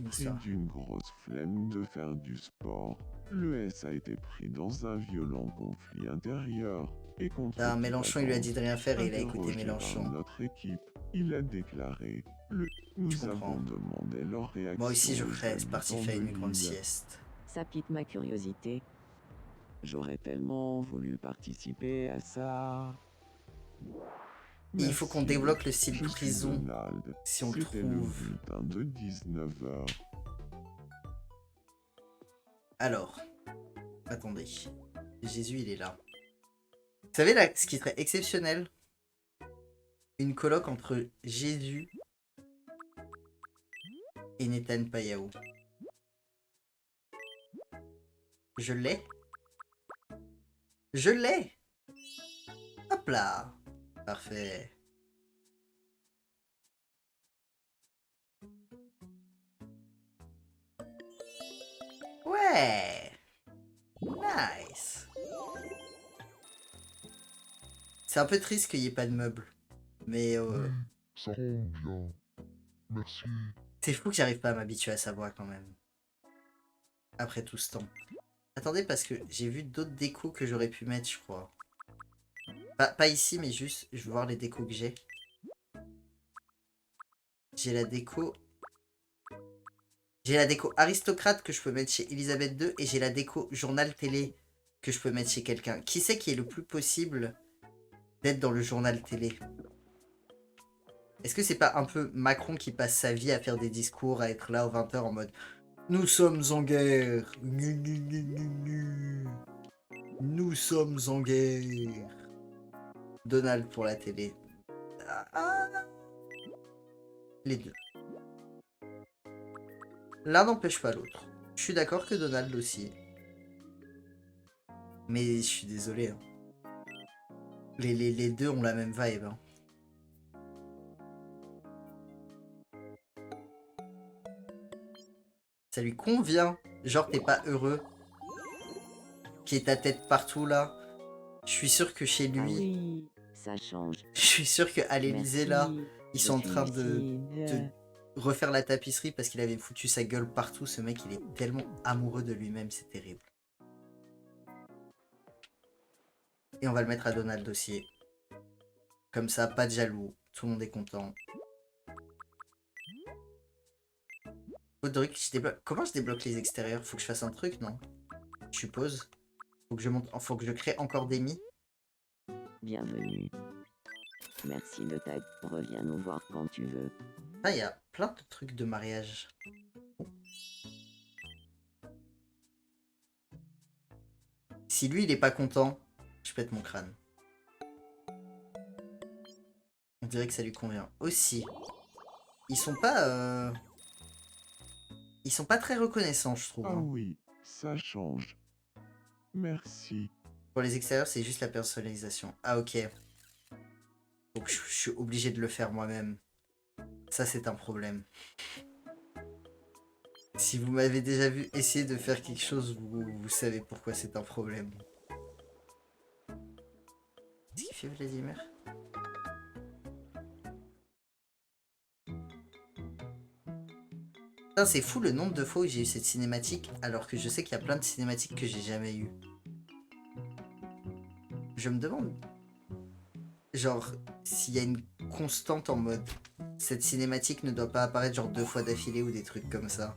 Une Pris histoire. d'une grosse flemme de faire du sport, le S a été pris dans un violent conflit intérieur. Et contre Ah, toute Mélenchon, il lui a dit de rien faire et il a écouté interrogé par Mélenchon. notre équipe, il a déclaré Nous comprends. avons demandé leur réaction. Moi aussi, je aux ferais. C'est parti, habitants faire de une grande l'île. sieste. Ça pique ma curiosité. J'aurais tellement voulu participer à ça. Et il faut qu'on Merci. débloque le style Je suis prison. Donald. Si on le C'était le trouve. bulletin de 19h. Alors. Attendez. Jésus, il est là. Vous savez, là, ce qui serait exceptionnel? Une colloque entre Jésus et Nathan Payaou. Je l'ai. Je l'ai. Hop là. Parfait. Ouais. Nice. C'est un peu triste qu'il n'y ait pas de meubles. Mais Ça rend bien. Merci. c'est fou que j'arrive pas à m'habituer à sa voix quand même. Après tout ce temps. Attendez, parce que j'ai vu d'autres décos que j'aurais pu mettre, je crois. Pas ici, mais juste, je veux voir les décos que j'ai. J'ai la déco... J'ai la déco aristocrate que je peux mettre chez Elisabeth II et j'ai la déco journal télé que je peux mettre chez quelqu'un. Qui c'est qui est le plus possible d'être dans le journal télé? Est-ce que c'est pas un peu Macron qui passe sa vie à faire des discours, à être là aux 20h en mode « Nous sommes en guerre. Nous sommes en guerre. » Donald pour la télé. Ah. Les deux. L'un n'empêche pas l'autre. Je suis d'accord que Donald aussi. Mais je suis désolé. Hein. Les deux ont la même vibe. Hein. Ça lui convient. Genre, t'es pas heureux. Qui est ta tête partout là. Je suis sûr que chez Ah lui. oui, ça change. Je suis sûr qu'à l'Elysée là, Merci, ils je sont en suis train de lucide. refaire la tapisserie parce qu'il avait foutu sa gueule partout. Ce mec, il est tellement amoureux de lui-même, c'est terrible. Et on va le mettre à Donald aussi. Comme ça, pas de jaloux. Tout le monde est content. Audric, je débloque... Comment je débloque les extérieurs? Faut que je fasse un truc, non? Je suppose. Faut que je monte... Faut que je crée encore des mi. Bienvenue. Merci de t'aide. Reviens nous voir quand tu veux. Ah, il y a plein de trucs de mariage. Si lui, il est pas content, je pète mon crâne. On dirait que ça lui convient. Aussi, ils sont pas... Ils sont pas très reconnaissants, je trouve. Ah Hein. oui, ça change. Merci. Pour les extérieurs, c'est juste la personnalisation. Ah, ok. Donc, je suis obligé de le faire moi-même. Ça, c'est un problème. Si vous m'avez déjà vu essayer de faire quelque chose, vous savez pourquoi c'est un problème. Qu'est-ce qu'il fait, Vladimir? Putain, c'est fou le nombre de fois où j'ai eu cette cinématique, alors que je sais qu'il y a plein de cinématiques que j'ai jamais eues. Je me demande, genre, s'il y a une constante en mode, cette cinématique ne doit pas apparaître genre 2 fois d'affilée ou des trucs comme ça.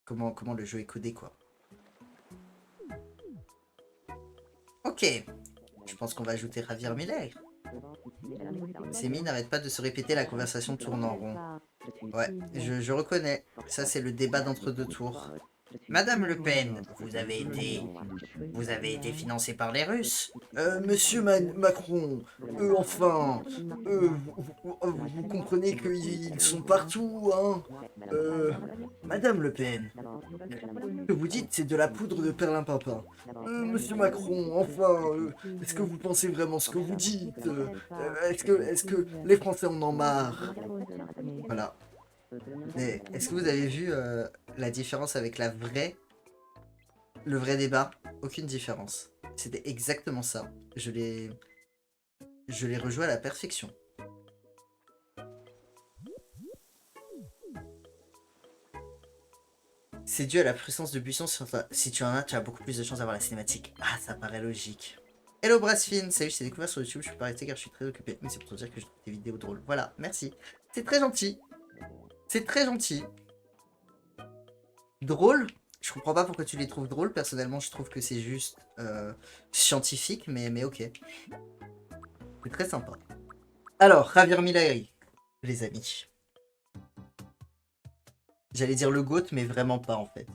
Comment le jeu est codé, quoi. Ok. Je pense qu'on va ajouter Javier Miller. Ces mines n'arrêtent pas de se répéter, la conversation tourne en rond. Ouais, je reconnais. Ça, c'est le débat d'entre deux tours. Madame Le Pen, vous avez été financé par les Russes. Monsieur Macron, enfin, vous comprenez qu'ils sont partout, hein. Madame Le Pen, ce que vous dites, c'est de la poudre de perlimpinpin. Monsieur Macron, enfin, est-ce que vous pensez vraiment ce que vous dites? Est-ce que les Français en ont marre? Voilà. Mais est-ce que vous avez vu la différence avec le vrai débat? Aucune différence. C'était exactement ça. Je l'ai rejoué à la perfection. C'est dû à la puissance de buisson. Si tu en as, tu as beaucoup plus de chances d'avoir la cinématique. Ah, ça paraît logique. Hello Brasfin, salut, je t'ai découvert sur YouTube, je peux pas arrêter car je suis très occupé. Mais c'est pour te dire que je trouve tes vidéos drôles. Voilà, merci. C'est très gentil. C'est très gentil. Drôle, je comprends pas pourquoi tu les trouves drôles. Personnellement, je trouve que c'est juste scientifique, mais ok. C'est très sympa. Alors, Javier Milei, les amis. J'allais dire le GOAT, mais vraiment pas en fait.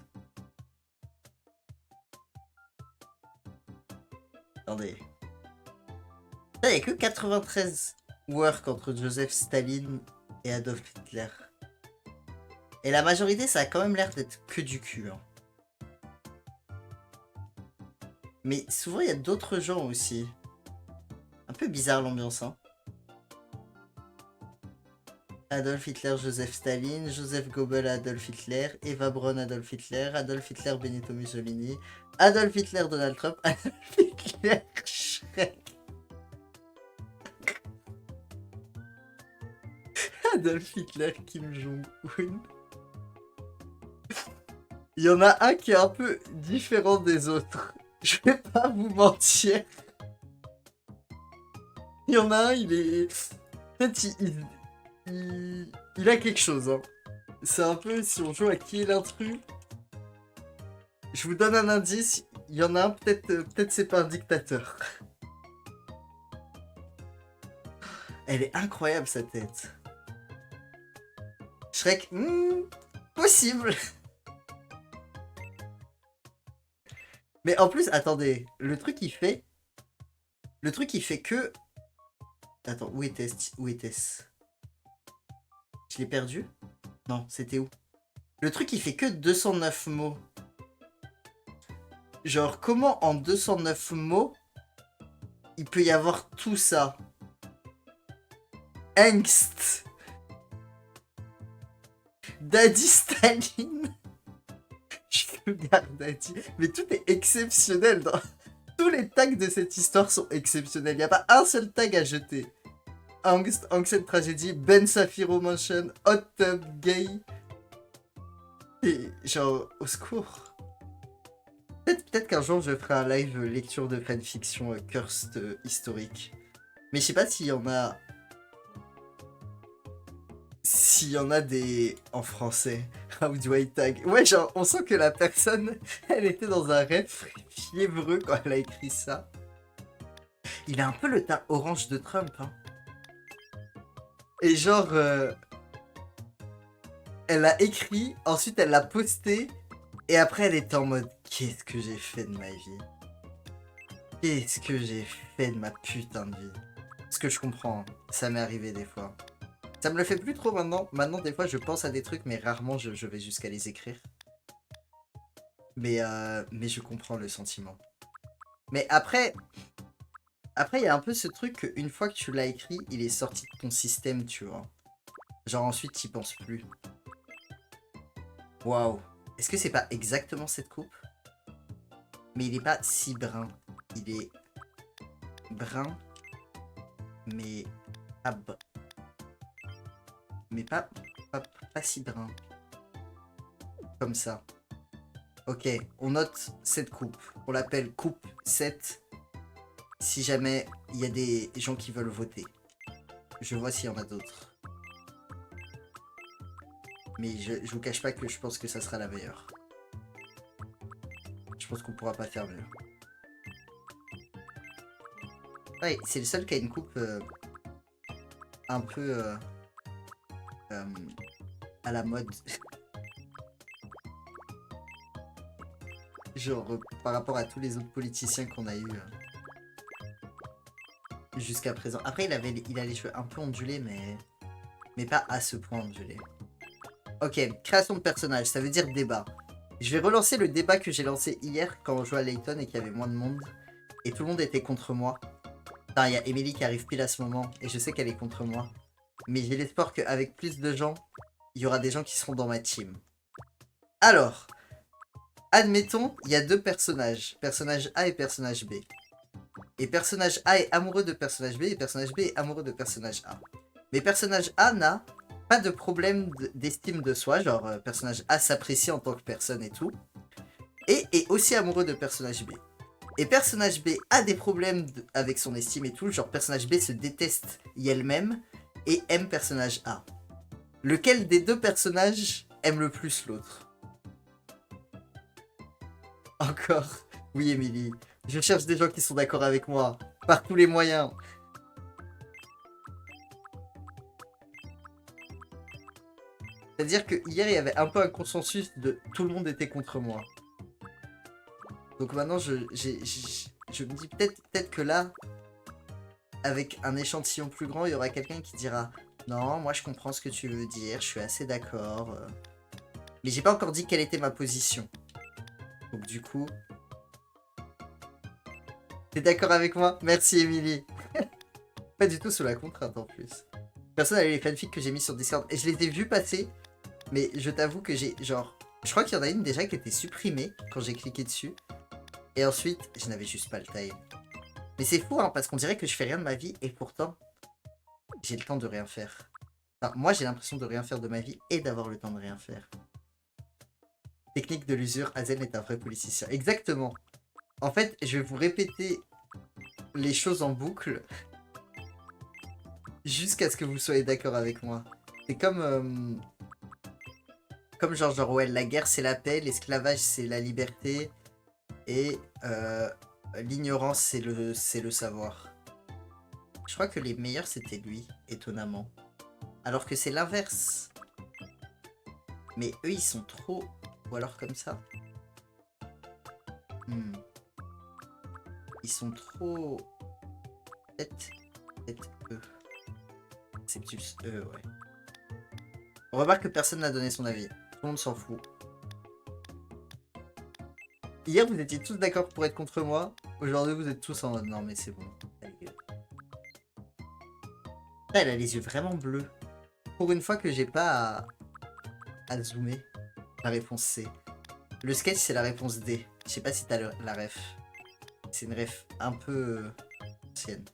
Attendez. Il n'y a que 93 work entre Joseph Staline et Adolf Hitler. Et la majorité, ça a quand même l'air d'être que du cul. Hein. Mais souvent, il y a d'autres gens aussi. Un peu bizarre l'ambiance, hein. Adolf Hitler, Joseph Staline, Joseph Goebbels, Adolf Hitler, Eva Braun, Adolf Hitler, Adolf Hitler, Benito Mussolini, Adolf Hitler, Donald Trump, Adolf Hitler, Shrek. Adolf Hitler, Kim Jong-un. Il y en a un qui est un peu différent des autres. Je vais pas vous mentir. Il y en a un, il est... Peut-être il a quelque chose. Hein. C'est un peu si on joue à qui est l'intrus. Je vous donne un indice. Il y en a un, peut-être c'est pas un dictateur. Elle est incroyable sa tête. Shrek, possible. Mais en plus, attendez, le truc il fait que... Attends, où était-ce? Je l'ai perdu? Non, c'était où? Le truc il fait que 209 mots. Genre, comment en 209 mots, il peut y avoir tout ça? Angst. Daddy Staline. Sugar Daddy. Mais tout est exceptionnel. Tous les tags de cette histoire sont exceptionnels. Il n'y a pas un seul tag à jeter. Angst, Angst Tragédie, Ben Safiro Mansion, Hot Tub, Gay. Et genre, au secours. Peut-être qu'un jour je ferai un live lecture de fanfiction cursed historique. Mais je sais pas s'il y en a. S'il y en a des en français. How do I tag? Ouais, genre, on sent que la personne, elle était dans un rêve fiévreux quand elle a écrit ça. Il a un peu le teint orange de Trump, hein. Et genre, elle l'a écrit, ensuite elle l'a posté, et après elle était en mode qu'est-ce que j'ai fait de ma vie? Qu'est-ce que j'ai fait de ma putain de vie? Ce que je comprends, hein. Ça m'est arrivé des fois. Ça me le fait plus trop maintenant. Maintenant, des fois, je pense à des trucs, mais rarement je vais jusqu'à les écrire. Mais je comprends le sentiment. Mais après, il y a un peu ce truc qu'une fois que tu l'as écrit, il est sorti de ton système, tu vois. Genre ensuite, t'y penses plus. Waouh. Est-ce que c'est pas exactement cette coupe? Mais il est pas si brun. Il est brun, mais pas si brun. Comme ça. Ok, on note cette coupe. On l'appelle coupe 7. Si jamais il y a des gens qui veulent voter. Je vois s'il y en a d'autres. Mais je vous cache pas que je pense que ça sera la meilleure. Je pense qu'on pourra pas faire mieux. Ouais, c'est le seul qui a une coupe un peu à la mode. Genre par rapport à tous les autres politiciens qu'on a eu jusqu'à présent. Après il a les cheveux un peu ondulés mais pas à ce point ondulés. Ok, création de personnage, ça veut dire débat. Je vais relancer le débat que j'ai lancé hier quand on jouait à Layton et qu'il y avait moins de monde. Et tout le monde était contre moi. Enfin, il y a Emily qui arrive pile à ce moment et je sais qu'elle est contre moi. Mais j'ai l'espoir qu'avec plus de gens, il y aura des gens qui seront dans ma team. Alors, admettons, il y a deux personnages. Personnage A et personnage B. Et personnage A est amoureux de personnage B et personnage B est amoureux de personnage A. Mais personnage A n'a pas de problème d'estime de soi, genre personnage A s'apprécie en tant que personne et tout. Et est aussi amoureux de personnage B. Et personnage B a des problèmes avec son estime et tout, genre personnage B se déteste elle-même et aime personnage A. Lequel des deux personnages aime le plus l'autre? Encore. Oui, Emily. Je cherche des gens qui sont d'accord avec moi. Par tous les moyens. C'est-à-dire que hier, il y avait un peu un consensus de tout le monde était contre moi. Donc maintenant, je me dis peut-être que là, avec un échantillon plus grand, il y aura quelqu'un qui dira « Non, moi je comprends ce que tu veux dire, je suis assez d'accord. » Mais j'ai pas encore dit quelle était ma position. Donc du coup... T'es d'accord avec moi? Merci, Emily. Pas du tout sous la contrainte en plus. Personne n'a les fanfics que j'ai mis sur Discord. Et je les ai vus passer. Mais je t'avoue que j'ai genre... Je crois qu'il y en a une déjà qui était supprimée quand j'ai cliqué dessus. Et ensuite, je n'avais juste pas le time. Mais c'est fou, hein, parce qu'on dirait que je fais rien de ma vie. Et pourtant, j'ai le temps de rien faire. Enfin, moi, j'ai l'impression de rien faire de ma vie et d'avoir le temps de rien faire. Technique de l'usure, Hazel est un vrai politicien. Exactement. En fait, je vais vous répéter les choses en boucle jusqu'à ce que vous soyez d'accord avec moi. C'est comme George Orwell, la guerre c'est la paix, l'esclavage c'est la liberté et l'ignorance c'est le savoir. Je crois que les meilleurs c'était lui, étonnamment. Alors que c'est l'inverse. Mais eux ils sont trop... Ou alors comme ça. Ils sont trop... Peut-être eux. C'est plus eux, ouais. On remarque que personne n'a donné son avis. Tout le monde s'en fout. Hier, vous étiez tous d'accord pour être contre moi. Aujourd'hui, vous êtes tous en mode non, mais c'est bon. Ah, elle a les yeux vraiment bleus. Pour une fois que j'ai pas à zoomer. La réponse C. Le sketch, c'est la réponse D. Je sais pas si t'as la ref. C'est une ref un peu ancienne.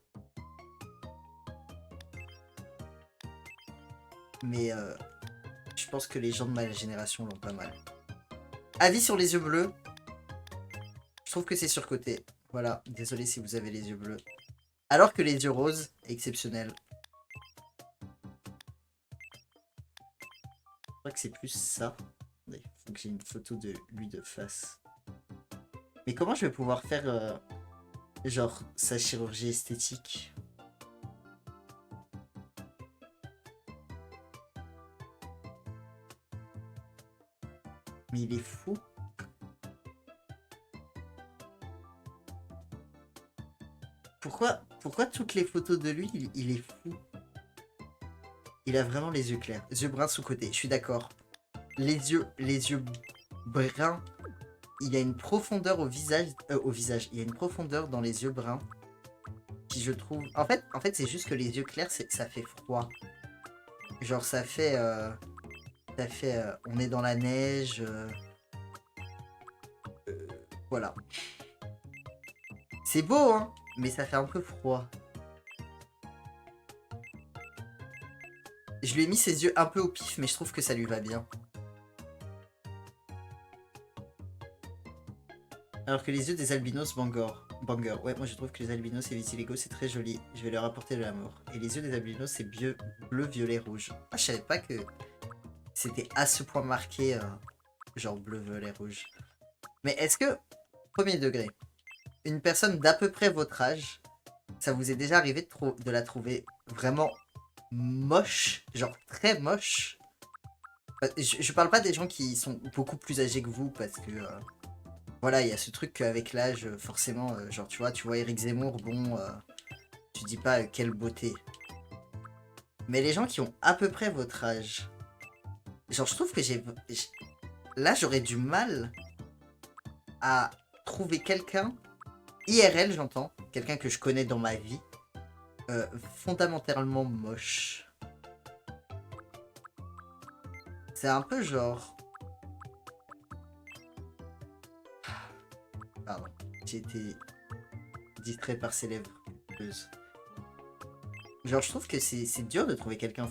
Mais je pense que les gens de ma génération l'ont pas mal. Avis sur les yeux bleus. Je trouve que c'est surcoté. Voilà, désolé si vous avez les yeux bleus. Alors que les yeux roses, exceptionnel. Je crois que c'est plus ça. Il faut que j'ai une photo de lui de face. Mais comment je vais pouvoir faire, genre, sa chirurgie esthétique? Mais il est fou. Pourquoi toutes les photos de lui, il est fou? Il a vraiment les yeux clairs. Yeux bruns sous-côté, je suis d'accord. Les yeux bruns. Il y a une profondeur au visage. Il y a une profondeur dans les yeux bruns. Qui je trouve. En fait c'est juste que les yeux clairs, ça fait froid. Genre ça fait. On est dans la neige. Voilà. C'est beau, hein, mais ça fait un peu froid. Je lui ai mis ses yeux un peu au pif, mais je trouve que ça lui va bien. Alors que les yeux des albinos banger. Ouais, moi je trouve que les albinos et vitiligo c'est très joli. Je vais leur apporter de l'amour. Et les yeux des albinos c'est bleu, violet, rouge. Ah, je savais pas que c'était à ce point marqué, genre bleu, violet, rouge. Mais est-ce que, premier degré, une personne d'à peu près votre âge, ça vous est déjà arrivé de la trouver vraiment moche, genre très moche? Je parle pas des gens qui sont beaucoup plus âgés que vous, parce que voilà, il y a ce truc qu'avec l'âge, forcément, genre tu vois Eric Zemmour, bon, tu dis pas quelle beauté. Mais les gens qui ont à peu près votre âge, genre je trouve que là j'aurais du mal à trouver quelqu'un, IRL j'entends, quelqu'un que je connais dans ma vie, fondamentalement moche. C'est un peu genre... Pardon, j'ai été distrait par ses lèvres. Genre je trouve que c'est dur de trouver quelqu'un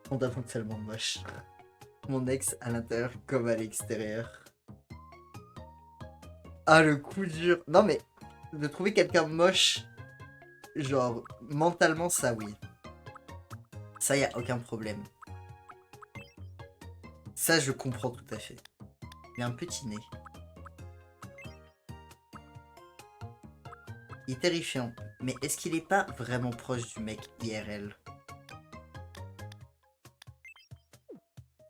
fondamentalement moche. Mon ex à l'intérieur comme à l'extérieur. Ah, le coup dur. Non mais, de trouver quelqu'un moche, genre mentalement, ça oui. Ça y a aucun problème. Ça je comprends tout à fait. Il a un petit nez. Il est terrifiant. Mais est-ce qu'il est pas vraiment proche du mec IRL?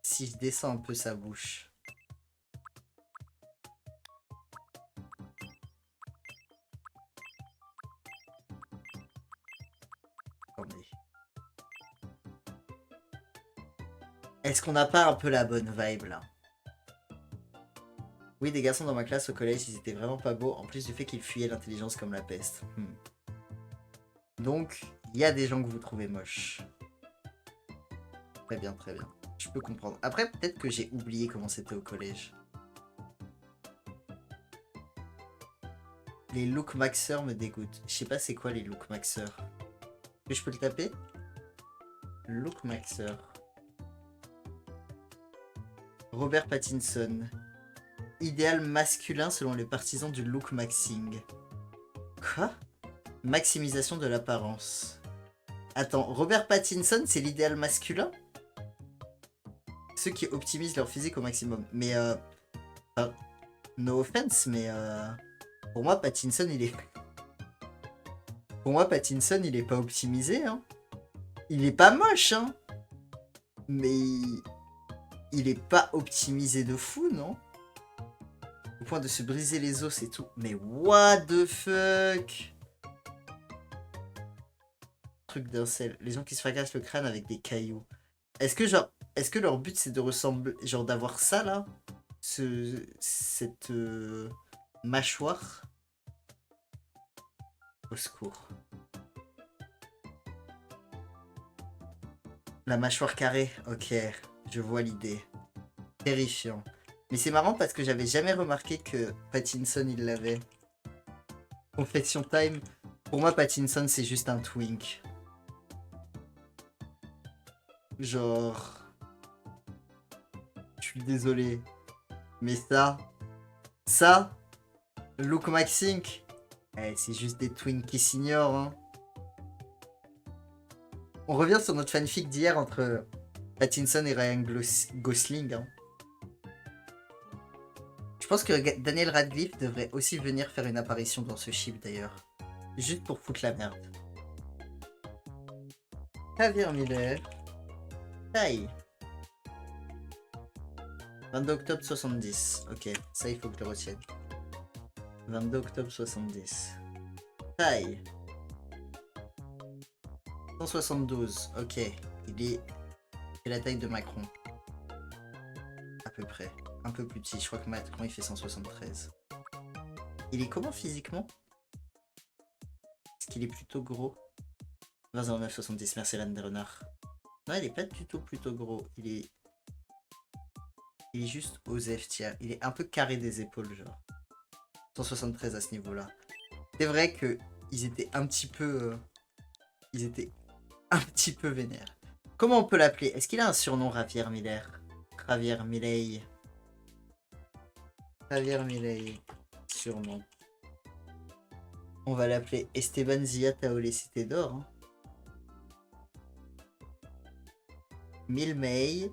Si je descends un peu sa bouche. Attendez. Est-ce qu'on n'a pas un peu la bonne vibe là? Oui, des garçons dans ma classe au collège, ils étaient vraiment pas beaux, en plus du fait qu'ils fuyaient l'intelligence comme la peste. Donc, il y a des gens que vous trouvez moches. Très bien, très bien. Je peux comprendre. Après, peut-être que j'ai oublié comment c'était au collège. Les look maxeurs me dégoûtent. Je sais pas c'est quoi les look maxeurs. Est-ce que je peux le taper? Look maxeur. Robert Pattinson. Idéal masculin selon les partisans du look maxing. Quoi? Maximisation de l'apparence. Attends, Robert Pattinson, c'est l'idéal masculin? Ceux qui optimisent leur physique au maximum. Mais no offense, mais pour moi Pattinson il est... Pour moi Pattinson il est pas optimisé, hein. Il est pas moche, hein. Mais il est pas optimisé de fou, non? Au point de se briser les os et tout. Mais what the fuck? Truc d'un sel. Les gens qui se fracassent le crâne avec des cailloux. Est-ce que leur but c'est de ressembler, genre d'avoir ça là, cette mâchoire? Au secours. La mâchoire carrée, ok, je vois l'idée. Terrifiant. Mais c'est marrant parce que j'avais jamais remarqué que Pattinson il l'avait. Confession time. Pour moi Pattinson c'est juste un twink. Genre... Je suis désolé. Mais ça... Luke Maxink. Eh, c'est juste des twins qui s'ignorent. Hein. On revient sur notre fanfic d'hier entre Pattinson et Ryan Gosling. Hein. Je pense que Daniel Radcliffe devrait aussi venir faire une apparition dans ce ship d'ailleurs. Juste pour foutre la merde. Javier Miller. Taille. 22 octobre 70. Ok, ça il faut que je le retienne. 22 octobre 70. Taille. 172. Ok, c'est la taille de Macron. À peu près. Un peu plus petit. Je crois que Macron il fait 173. Il est comment physiquement? Est-ce qu'il est plutôt gros? 20,09 70. Merci Lanne des Renards. Non, il est pas du tout plutôt gros. Il est juste osef, tiens. Il est un peu carré des épaules, genre. 173 à ce niveau-là. C'est vrai que ils étaient un petit peu... ils étaient un petit peu vénères. Comment on peut l'appeler? Est-ce qu'il a un surnom, Javier Miller? Javier Milei. Javier Milei. Surnom. On va l'appeler Esteban Zia Taolé Cité d'Or. Hein. Milmei.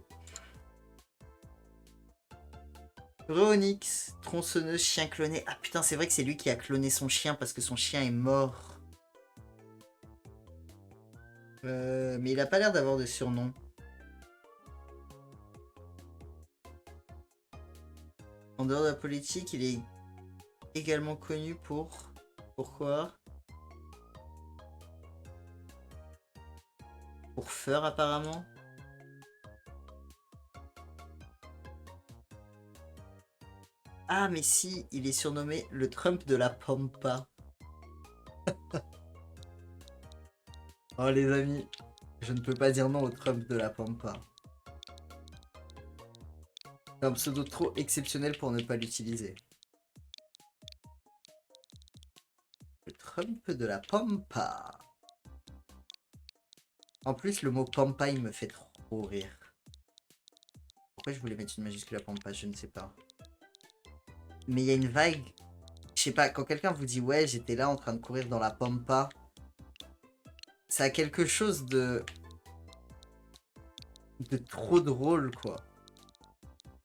Ronix, tronçonneuse, chien cloné. Ah putain, c'est vrai que c'est lui qui a cloné son chien parce que son chien est mort. Mais il a pas l'air d'avoir de surnom. En dehors de la politique, il est également connu pour... Pourquoi? Pour Feur apparemment. Ah mais si, il est surnommé le Trump de la Pampa. Oh les amis, je ne peux pas dire non au Trump de la Pampa. C'est un pseudo trop exceptionnel pour ne pas l'utiliser. Le Trump de la Pampa. En plus, le mot Pampa, il me fait trop rire. Pourquoi je voulais mettre une majuscule à Pampa, je ne sais pas. Mais il y a une vague. Je sais pas, quand quelqu'un vous dit ouais, j'étais là en train de courir dans la Pampa, ça a quelque chose de trop drôle, quoi.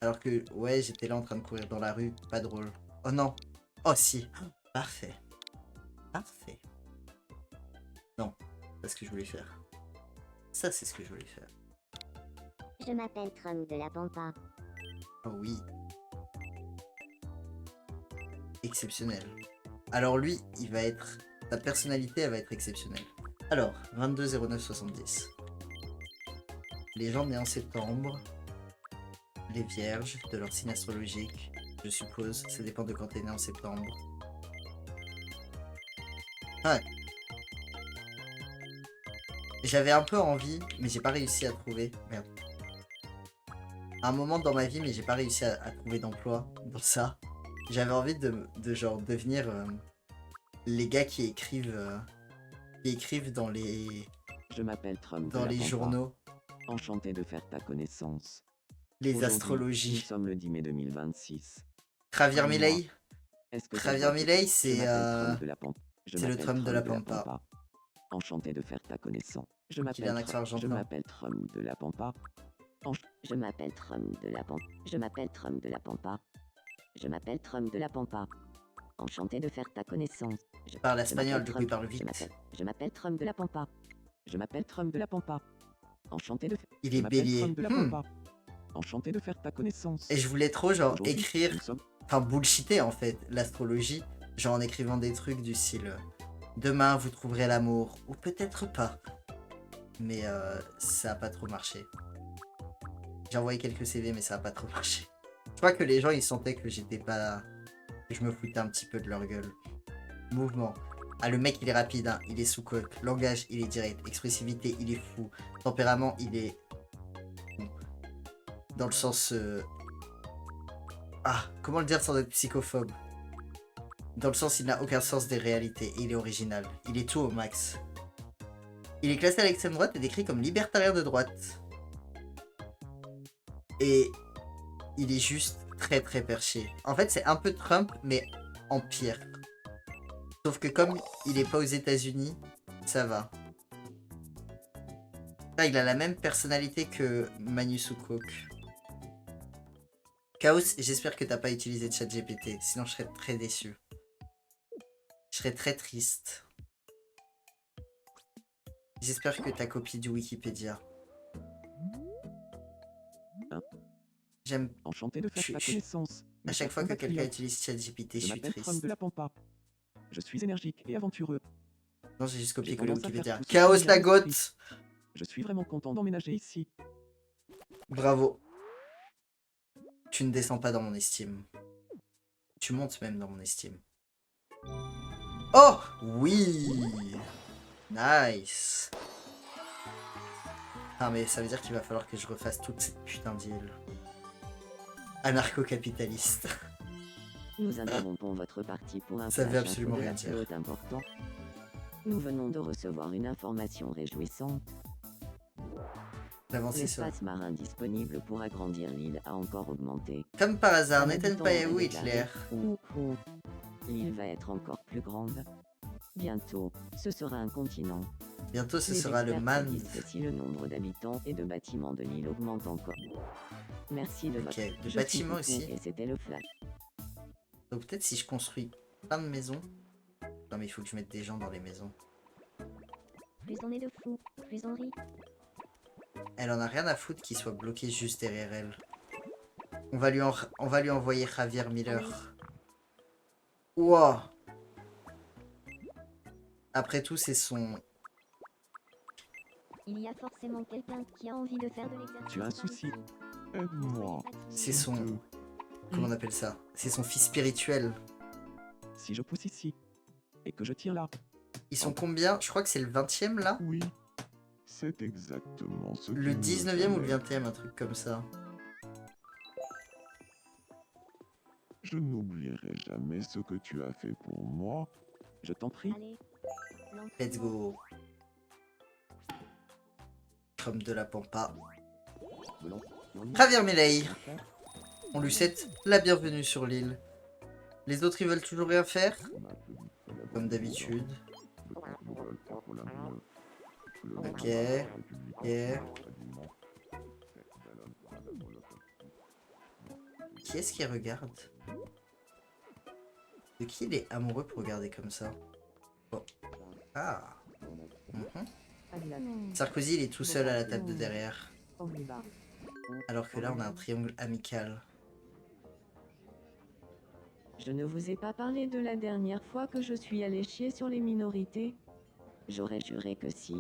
Alors que, ouais, j'étais là en train de courir dans la rue, pas drôle. Oh non. Oh si. Parfait. Parfait. Non, c'est ce que je voulais faire. Ça, c'est ce que je voulais faire. Je m'appelle Trump de la Pampa. Oh oui. Exceptionnel. Alors lui, il va être... Sa personnalité, elle va être exceptionnelle. Alors, 22-09-70. Les gens nés en septembre. Les vierges, de leur signe astrologique. Je suppose, ça dépend de quand t'es né en septembre. Ouais. J'avais un peu envie, mais j'ai pas réussi à trouver. Merde. Un moment dans ma vie, mais j'ai pas réussi à trouver d'emploi dans ça. J'avais envie de genre devenir les gars qui écrivent dans les Je m'appelle Trump. dans de la les Pampa. journaux Enchanté de faire ta connaissance. les Aujourd'hui, Nous astrologies. sommes le 10 mai 2026. Javier Dis-moi, Milei, Est-ce que Javier ça te- Milei, Je c'est m'appelle Trump de la Pampa. Je c'est le m'appelle Trump de la Pampa. Enchanté de faire ta connaissance. Je qu'il a un m'appelle accent je argentin. m'appelle Trump de la Pampa. Je m'appelle Trump de la Pampa. Je m'appelle Trump de la Pampa. Je m'appelle Trump de la Pampa. Enchanté de faire ta connaissance. Je Parle je espagnol, m'appelle du coup il Trump. parle Je vite. m'appelle Trump de la Pampa. Je m'appelle Trump de la Pampa. Enchanté de Il je est m'appelle bélier. Trump de la Pampa. Enchanté de faire ta connaissance. Et je voulais trop genre Aujourd'hui, écrire, nous sommes- enfin bullshiter en fait, l'astrologie, genre en écrivant des trucs du style demain vous trouverez l'amour, ou peut-être pas. Mais ça a pas trop marché. J'ai envoyé quelques CV mais ça a pas trop marché. Je crois que les gens ils sentaient que j'étais pas... que je me foutais un petit peu de leur gueule. Mouvement. Ah le mec il est rapide, hein. Il est sous coque. Langage il est direct. Expressivité il est fou. Tempérament il est... dans le sens... Ah, comment le dire sans être psychophobe? Dans le sens il n'a aucun sens des réalités et il est original. Il est tout au max. Il est classé à l'extrême droite et décrit comme libertarien de droite. Et il est juste très très perché. En fait c'est un peu Trump mais empire. Sauf que comme il est pas aux États-Unis, ça va. Là, il a la même personnalité que Manusukok. Chaos, j'espère que t'as pas utilisé ChatGPT, sinon je serais très déçu. Je serais très triste. J'espère que t'as copié du Wikipédia. J'aime Enchanté de faire Je- ta je- connaissance. à mes chaque chers fois que quelqu'un compatriotes. utilise ChatGPT, je Je suis m'appelle Trump triste. de la Pampa. Je suis énergique et aventureux. Non, j'ai juste J'ai copié-collé tendance à faire Wikipédia. tout ce qui Chaos me vient la à l'esprit. goth. Je suis vraiment content d'emménager ici. Bravo. Tu ne descends pas dans mon estime. Tu montes même dans mon estime. Oh oui. Nice. Ah mais ça veut dire qu'il va falloir que je refasse toute cette putain d'île. Anarcho-capitaliste. Nous interrompons votre partie pour un Ça veut flash absolument info de rien la dire. flotte important. Nous venons de recevoir une information réjouissante. L'avancée sur... L'espace marin disponible pour agrandir l'île a encore augmenté. Comme par hasard, Un Netanyahu habitant où a déclaré, Hitler. ouh, l'île va être encore plus grande. Bientôt, ce sera un continent. Bientôt ce Les sera le experts man. prédisent que si le nombre d'habitants et de bâtiments de l'île augmente encore. Merci de votre... de Je suis bâtiments Poutou aussi. Et c'était le flash. Donc peut-être si je construis plein de maisons. Non mais il faut que je mette des gens dans les maisons. Plus on est de fous, plus on rit. Elle en a rien à foutre qu'il soit bloqué juste derrière elle. On va lui envoyer Javier Miller. Ouah. Après tout, c'est son... Il y a forcément quelqu'un qui a envie de faire de l'exercice. Tu as un souci. Aide-moi. C'est son... Deux. Comment on appelle ça? C'est son fils spirituel. Si je pousse ici et que je tire là, Ils sont combien? Je crois que c'est le 20e là? Oui, c'est exactement ce Le qu'il me 19e ou le fallait. 20e, un truc comme ça. Je n'oublierai jamais ce que tu as fait pour moi. je t'en prie. Allez, Let's go. Comme de la pampa. Volant, non, Javier Milei. rien faire. On lui souhaite la bienvenue sur l'île. Les autres, ils veulent toujours rien faire? Comme d'habitude. Ok. Ok. Qui est-ce qui regarde? De qui il est amoureux pour regarder comme ça? Oh. Ah. Mhm. Sarkozy, il est tout seul à la table de derrière. Alors que là, on a un triangle amical. Je ne vous ai pas parlé de la dernière fois que je suis allé chier sur les minorités. J'aurais juré que si.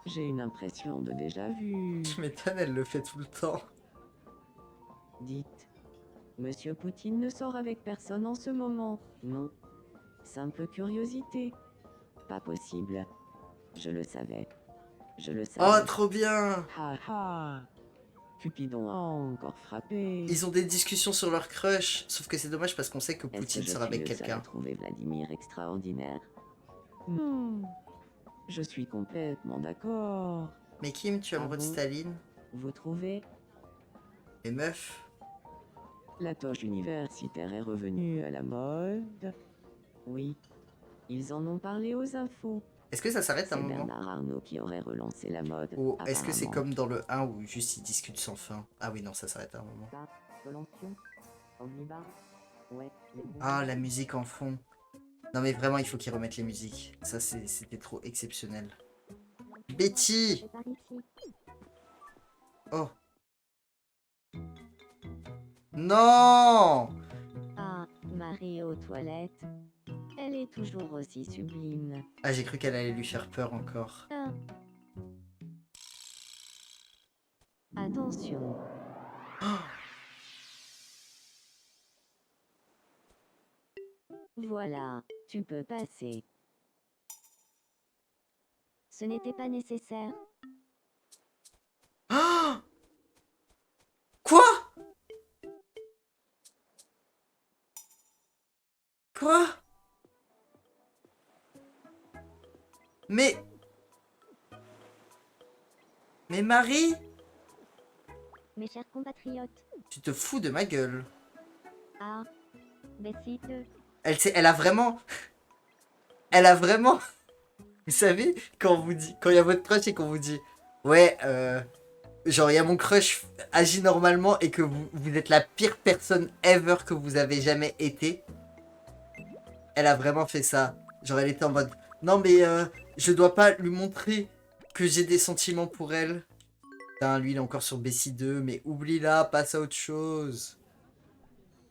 J'ai une impression de déjà vu. Tu m'étonnes, elle le fait tout le temps. Dites. Monsieur Poutine ne sort avec personne en ce moment, non? Simple curiosité. Pas possible. Je le savais. Je le savais. Oh, trop bien! Ha ha. Cupidon a encore frappé. Ils ont des discussions sur leur crush. Sauf que c'est dommage parce qu'on sait que Est-ce Poutine que je sera suis avec le seul à quelqu'un. trouver Vladimir extraordinaire? Je suis complètement d'accord. Mais Kim, tu es Ah amoureux de bon? Staline? Vous trouvez? Les meufs? La toge universitaire est revenue à la mode. Oui. Ils en ont parlé aux infos. Est-ce que ça s'arrête à C'est un moment? Bernard Arnault qui aurait relancé la mode. Ou est-ce que c'est apparemment. comme dans le 1 où juste ils discutent sans fin? Ah oui, non, ça s'arrête à un moment. Ah, la musique en fond. Non mais vraiment, il faut qu'ils remettent les musiques. Ça, c'était trop exceptionnel. Betty! c'est par ici. Oh! Non! Ah, Marie aux toilettes. Elle est toujours aussi sublime. Ah, j'ai cru qu'elle allait lui faire peur encore. Ah. Attention. Voilà, tu peux passer. Ce n'était pas nécessaire. Ah! Quoi? Quoi? Mais Marie, Mes chers compatriotes. tu te fous de ma gueule. Ah, besite. Elle a vraiment... Elle a vraiment... Vous savez, quand on vous dit... Quand il y a votre crush et qu'on vous dit... Ouais, genre, il y a mon crush agit normalement et que vous êtes la pire personne ever que vous avez jamais été. Elle a vraiment fait ça. Genre, elle était en mode... Non, mais je dois pas lui montrer que j'ai des sentiments pour elle. Putain, lui, il est encore sur BC2, mais oublie-la, passe à autre chose.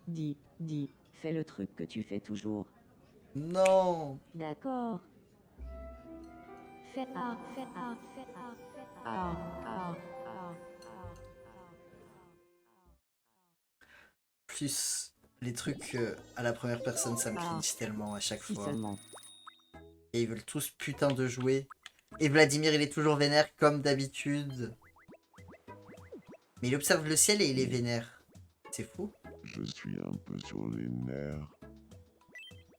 Dis, fais le truc que tu fais toujours. Non. D'accord. Fais A, fais A, fais A, fais A. Ah, ah, Plus les trucs à la première personne, ça me cringe tellement à chaque si fois. seulement. Et ils veulent tous putain de jouer. Et Vladimir, il est toujours vénère comme d'habitude. Mais il observe le ciel et il est vénère. C'est fou. Je suis un peu sur les nerfs.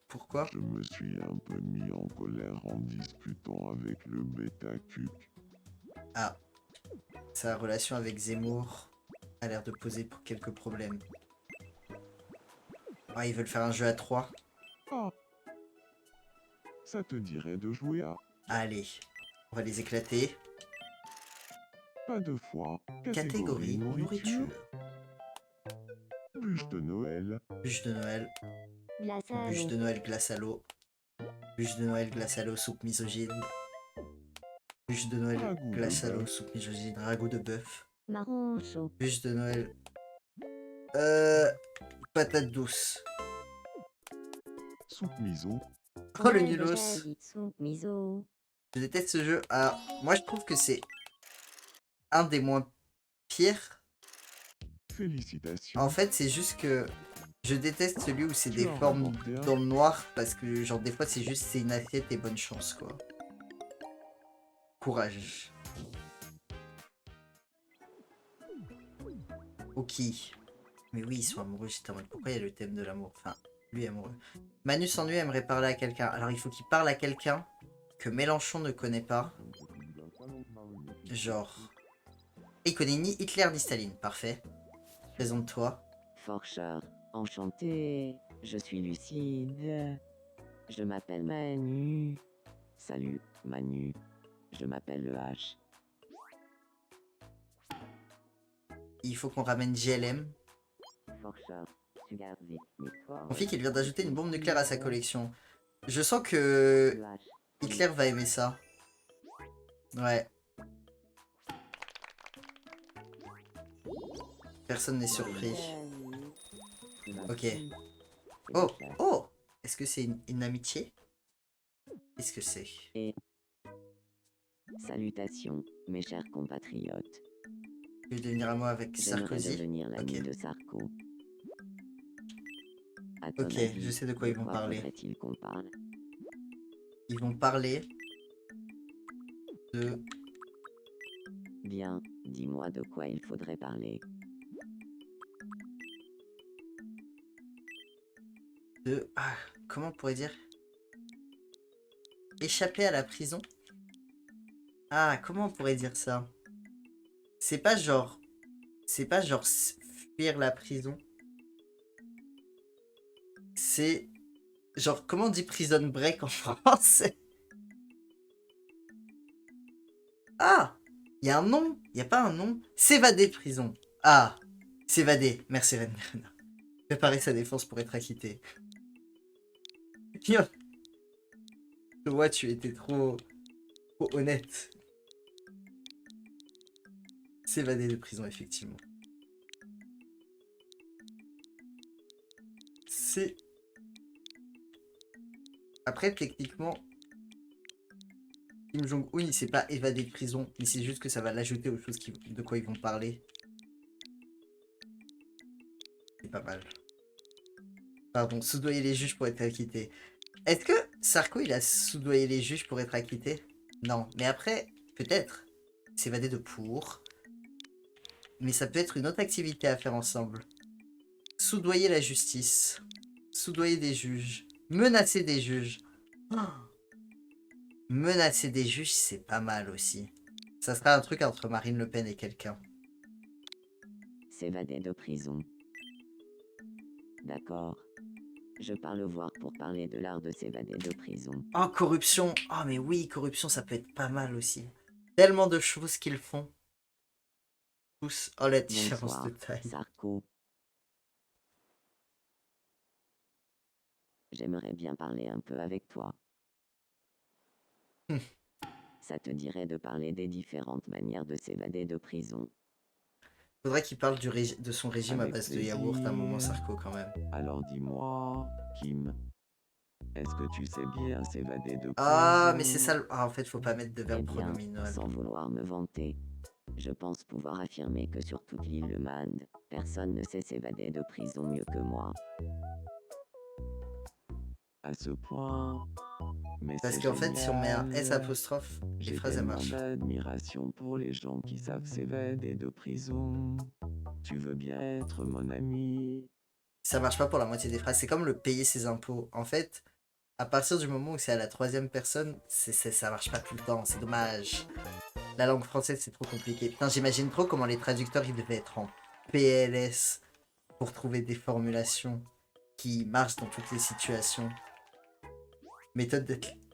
Pourquoi? Je me suis un peu mis en colère en discutant avec le bêta cuc. Ah. Sa relation avec Zemmour a l'air de poser pour quelques problèmes. Ah, ils veulent faire un jeu à 3. Ah. Ça te dirait de jouer à Allez, on va les éclater. pas de foi, Catégorie nourriture. Bûche de Noël, Bûche de Noël. Glace à Bûche l'eau. de Noël glace à l'eau. Bûche de Noël glace à l'eau soupe misogyne. Bûche de Noël Ragoût de glace à l'eau bœuf. soupe misogyne. Ragoût de bœuf. Marron chaud. Bûche de Noël. Patate douce. soupe miso, Oh le Ouais, nulos. déjà dit soupe miso. Je déteste ce jeu. Alors, moi je trouve que c'est un des moins pires. félicitations. En fait, c'est juste que je déteste celui où c'est Tu des en formes remportes un. dans le noir parce que genre des fois c'est juste c'est une assiette et bonne chance quoi. Courage. Ok. Mais oui, ils sont amoureux, j'étais en mode pourquoi il y a le thème de l'amour? Enfin, lui est amoureux. Manu s'ennuie, aimerait parler à quelqu'un. Alors il faut qu'il parle à quelqu'un que Mélenchon ne connaît pas. Genre... Il connaît ni Hitler ni Staline, parfait. Présente-toi. Forcheur, enchanté, je suis lucide. Je m'appelle Manu. Salut, Manu. Je m'appelle le H. Il faut qu'on ramène JLM. Forcheur, tu gardes vite, toi. Confie qu'il vient d'ajouter une bombe nucléaire à sa collection. Je sens que Le H. Hitler va aimer ça. Ouais. Personne n'est surpris. Ok. Oh, oh! Est-ce que c'est une amitié? Qu'est-ce que c'est? Salutations, mes chers compatriotes. Tu veux devenir amoureux avec J'aimerais Sarkozy? devenir l'ami Ok. de Sarko. À ton Ok, avis, je sais de quoi ils vont parler. faudrait-il qu'on parle? Ils vont parler de... Bien, dis-moi de quoi il faudrait parler. Ah, comment on pourrait dire? Échapper à la prison? Ah, comment on pourrait dire ça? C'est pas genre... C'est pas genre fuir la prison. C'est... Genre, comment on dit prison break en français? Ah! Il y a un nom? Il n'y a pas un nom? S'évader de prison. Ah! S'évader. Merci Renner. Préparer sa défense pour être acquitté. Toi, tu étais trop honnête. S'évader de prison, effectivement. C'est... Après, techniquement, Kim Jong-un, il s'est pas évadé de prison, mais c'est juste que ça va l'ajouter aux choses de quoi ils vont parler. C'est pas mal. Pardon, soudoyer les juges pour être acquitté. Est-ce que Sarko, il a soudoyé les juges pour être acquitté? Non, mais après, peut-être. S'évader de pour. Mais ça peut être une autre activité à faire ensemble. Soudoyer la justice. Soudoyer des juges. Menacer des juges. Oh. Menacer des juges, c'est pas mal aussi. Ça sera un truc entre Marine Le Pen et quelqu'un. S'évader de prison. D'accord. Je pars le voir pour parler de l'art de s'évader de prison. Oh, corruption. Oh, mais oui, corruption, ça peut être pas mal aussi. Tellement de choses qu'ils font. Tous. Oh, la différence Bonsoir, de taille. Sarko. J'aimerais bien parler un peu avec toi. Ça te dirait de parler des différentes manières de s'évader de prison? Faudrait qu'il parle de son régime à Avec base de yaourt à un moment, plaisir. Sarko, quand même. Alors dis-moi, Kim, est-ce que tu sais bien s'évader de Ah, mais prison? c'est ça. Ah, en fait, faut pas mettre de Eh verbe bien, pronominal. sans vouloir me vanter, je pense pouvoir affirmer que sur toute l'île Le Mande, personne ne sait s'évader de prison mieux que moi. À ce point. Mais Parce c'est qu'en fait, si on met un S génial. apostrophe, les J'ai phrases elles tellement marchent. d'admiration pour les gens qui savent s'évader de prison. Tu veux bien être mon ami? Ça marche pas pour la moitié des phrases. C'est comme le payer ses impôts. En fait, à partir du moment où c'est à la troisième personne, ça marche pas tout le temps. C'est dommage. La langue française, c'est trop compliqué. Putain, j'imagine trop comment les traducteurs, ils devaient être en PLS pour trouver des formulations qui marchent dans toutes les situations. Méthode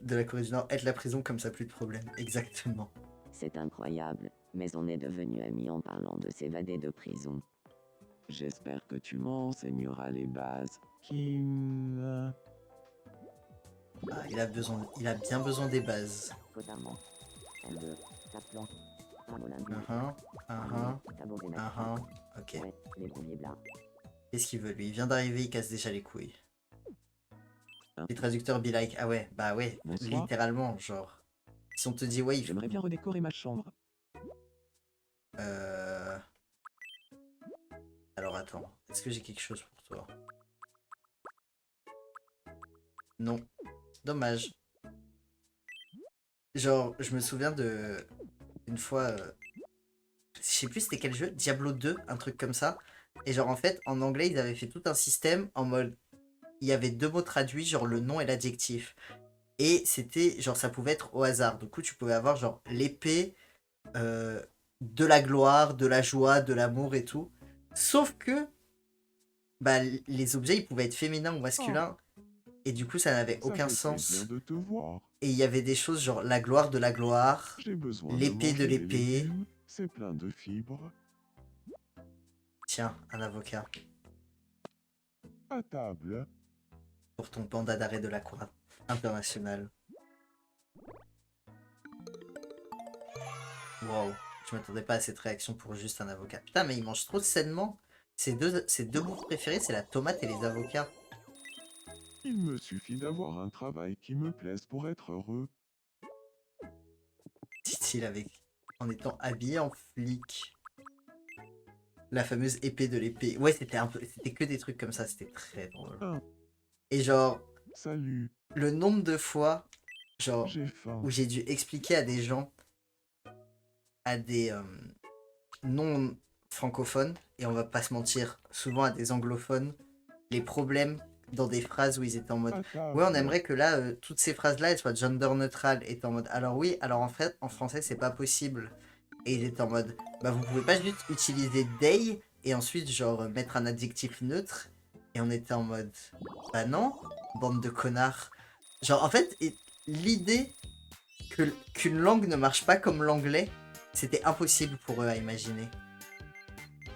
de la Corée du Nord, être la prison comme ça, plus de problème. Exactement. C'est incroyable, mais on est devenus amis en parlant de s'évader de prison. J'espère que tu m'enseigneras les bases, Kim. Ah, il a bien besoin des bases. Kotamon. L2. Taplan. Ramolin. Ok. Ouais, les brouillés blancs. Qu'est-ce qu'il veut lui? Il vient d'arriver, il casse déjà les couilles. Hein? Les traducteurs be like, ah ouais, bah ouais, Bonsoir. littéralement, genre. Si on te dit ouais, il faut... J'aimerais bien redécorer ma chambre. Alors attends, est-ce que j'ai quelque chose pour toi? Non. Dommage. Genre, je me souviens de... Une fois... Je sais plus c'était quel jeu, Diablo 2, un truc comme ça. Et genre en fait, en anglais, ils avaient fait tout un système en mode... Il y avait deux mots traduits, genre le nom et l'adjectif. Et c'était, genre ça pouvait être au hasard. Du coup, tu pouvais avoir genre l'épée, de la gloire, de la joie, de l'amour et tout. Sauf que bah, les objets, ils pouvaient être féminins ou masculins. Et du coup, ça n'avait Ça aucun fait sens. plaisir de te voir. Et il y avait des choses genre la gloire de la gloire, J'ai besoin l'épée de manger des l'épée. légumes. C'est plein de fibres. Tiens, un avocat. À table. Pour ton panda d'arrêt de la Cour internationale. Wow, je m'attendais pas à cette réaction pour juste un avocat. Putain, mais il mange trop sainement. Ses deux bouffes préférées, c'est la tomate et les avocats. Il me suffit d'avoir un travail qui me plaise pour être heureux. Dit-il en étant habillé en flic. La fameuse épée de l'épée. Ouais, c'était que des trucs comme ça, c'était très drôle. Ah. Et genre, Salut, le nombre de fois, genre, j'ai faim. où j'ai dû expliquer à des gens, à des non francophones, et on va pas se mentir, souvent à des anglophones, les problèmes dans des phrases où ils étaient en mode À table. ouais, on aimerait que là, toutes ces phrases-là, elles soient gender neutrales. Et en mode alors oui, alors en fait, en français, c'est pas possible. Et ils étaient en mode bah vous pouvez pas juste utiliser they et ensuite genre mettre un adjectif neutre. Et on était en mode bah non, bande de connards. Genre en fait, l'idée qu'une langue ne marche pas comme l'anglais, c'était impossible pour eux à imaginer.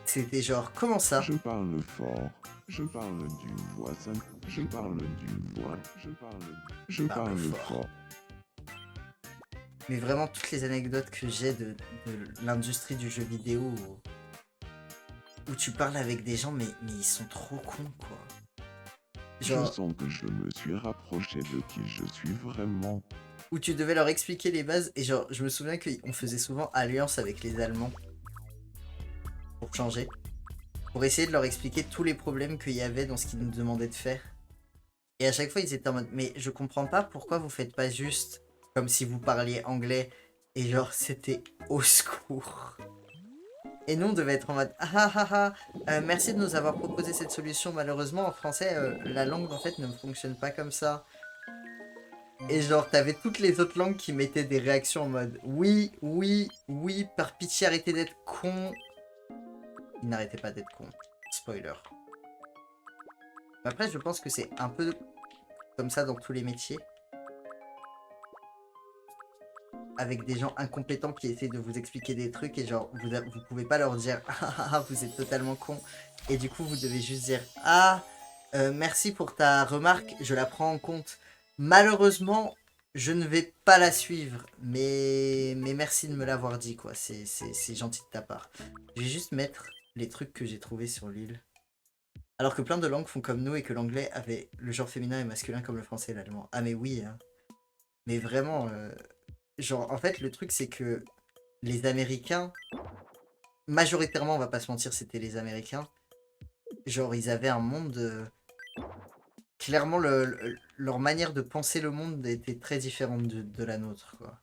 C'était genre comment ça? Je parle fort. Je parle d'une voix simple. Je parle d'une voix. Je parle fort. Mais vraiment, toutes les anecdotes que j'ai de l'industrie du jeu vidéo où tu parles avec des gens, mais ils sont trop cons, quoi. Genre, Je sens que je me suis rapproché de qui je suis vraiment. où tu devais leur expliquer les bases, et genre, je me souviens qu'on faisait souvent alliance avec les Allemands. Pour changer. Pour essayer de leur expliquer tous les problèmes qu'il y avait dans ce qu'ils nous demandaient de faire. Et à chaque fois, ils étaient en mode, mais je comprends pas pourquoi vous faites pas juste comme si vous parliez anglais. Et genre, c'était au secours. Et nous, on devait être en mode, ah ah ah, merci de nous avoir proposé cette solution. Malheureusement, en français, la langue, en fait, ne fonctionne pas comme ça. Et genre, t'avais toutes les autres langues qui mettaient des réactions en mode, oui, oui, oui, par pitié, arrêtez d'être con. Il n'arrêtait pas d'être con. Spoiler. Après, je pense que c'est un peu comme ça dans tous les métiers. Avec des gens incompétents qui essaient de vous expliquer des trucs et genre, vous pouvez pas leur dire ah, vous êtes totalement con. Et du coup, vous devez juste dire ah, merci pour ta remarque, je la prends en compte. Malheureusement, je ne vais pas la suivre, mais merci de me l'avoir dit, quoi. C'est gentil de ta part. Je vais juste mettre les trucs que j'ai trouvés sur l'île. Alors que plein de langues font comme nous et que l'anglais avait le genre féminin et masculin comme le français et l'allemand. Ah mais oui, hein. Mais vraiment, genre, en fait, le truc, c'est que les Américains, majoritairement, on va pas se mentir, c'était les Américains. Genre, ils avaient un monde... clairement, leur manière de penser le monde était très différente de la nôtre, quoi.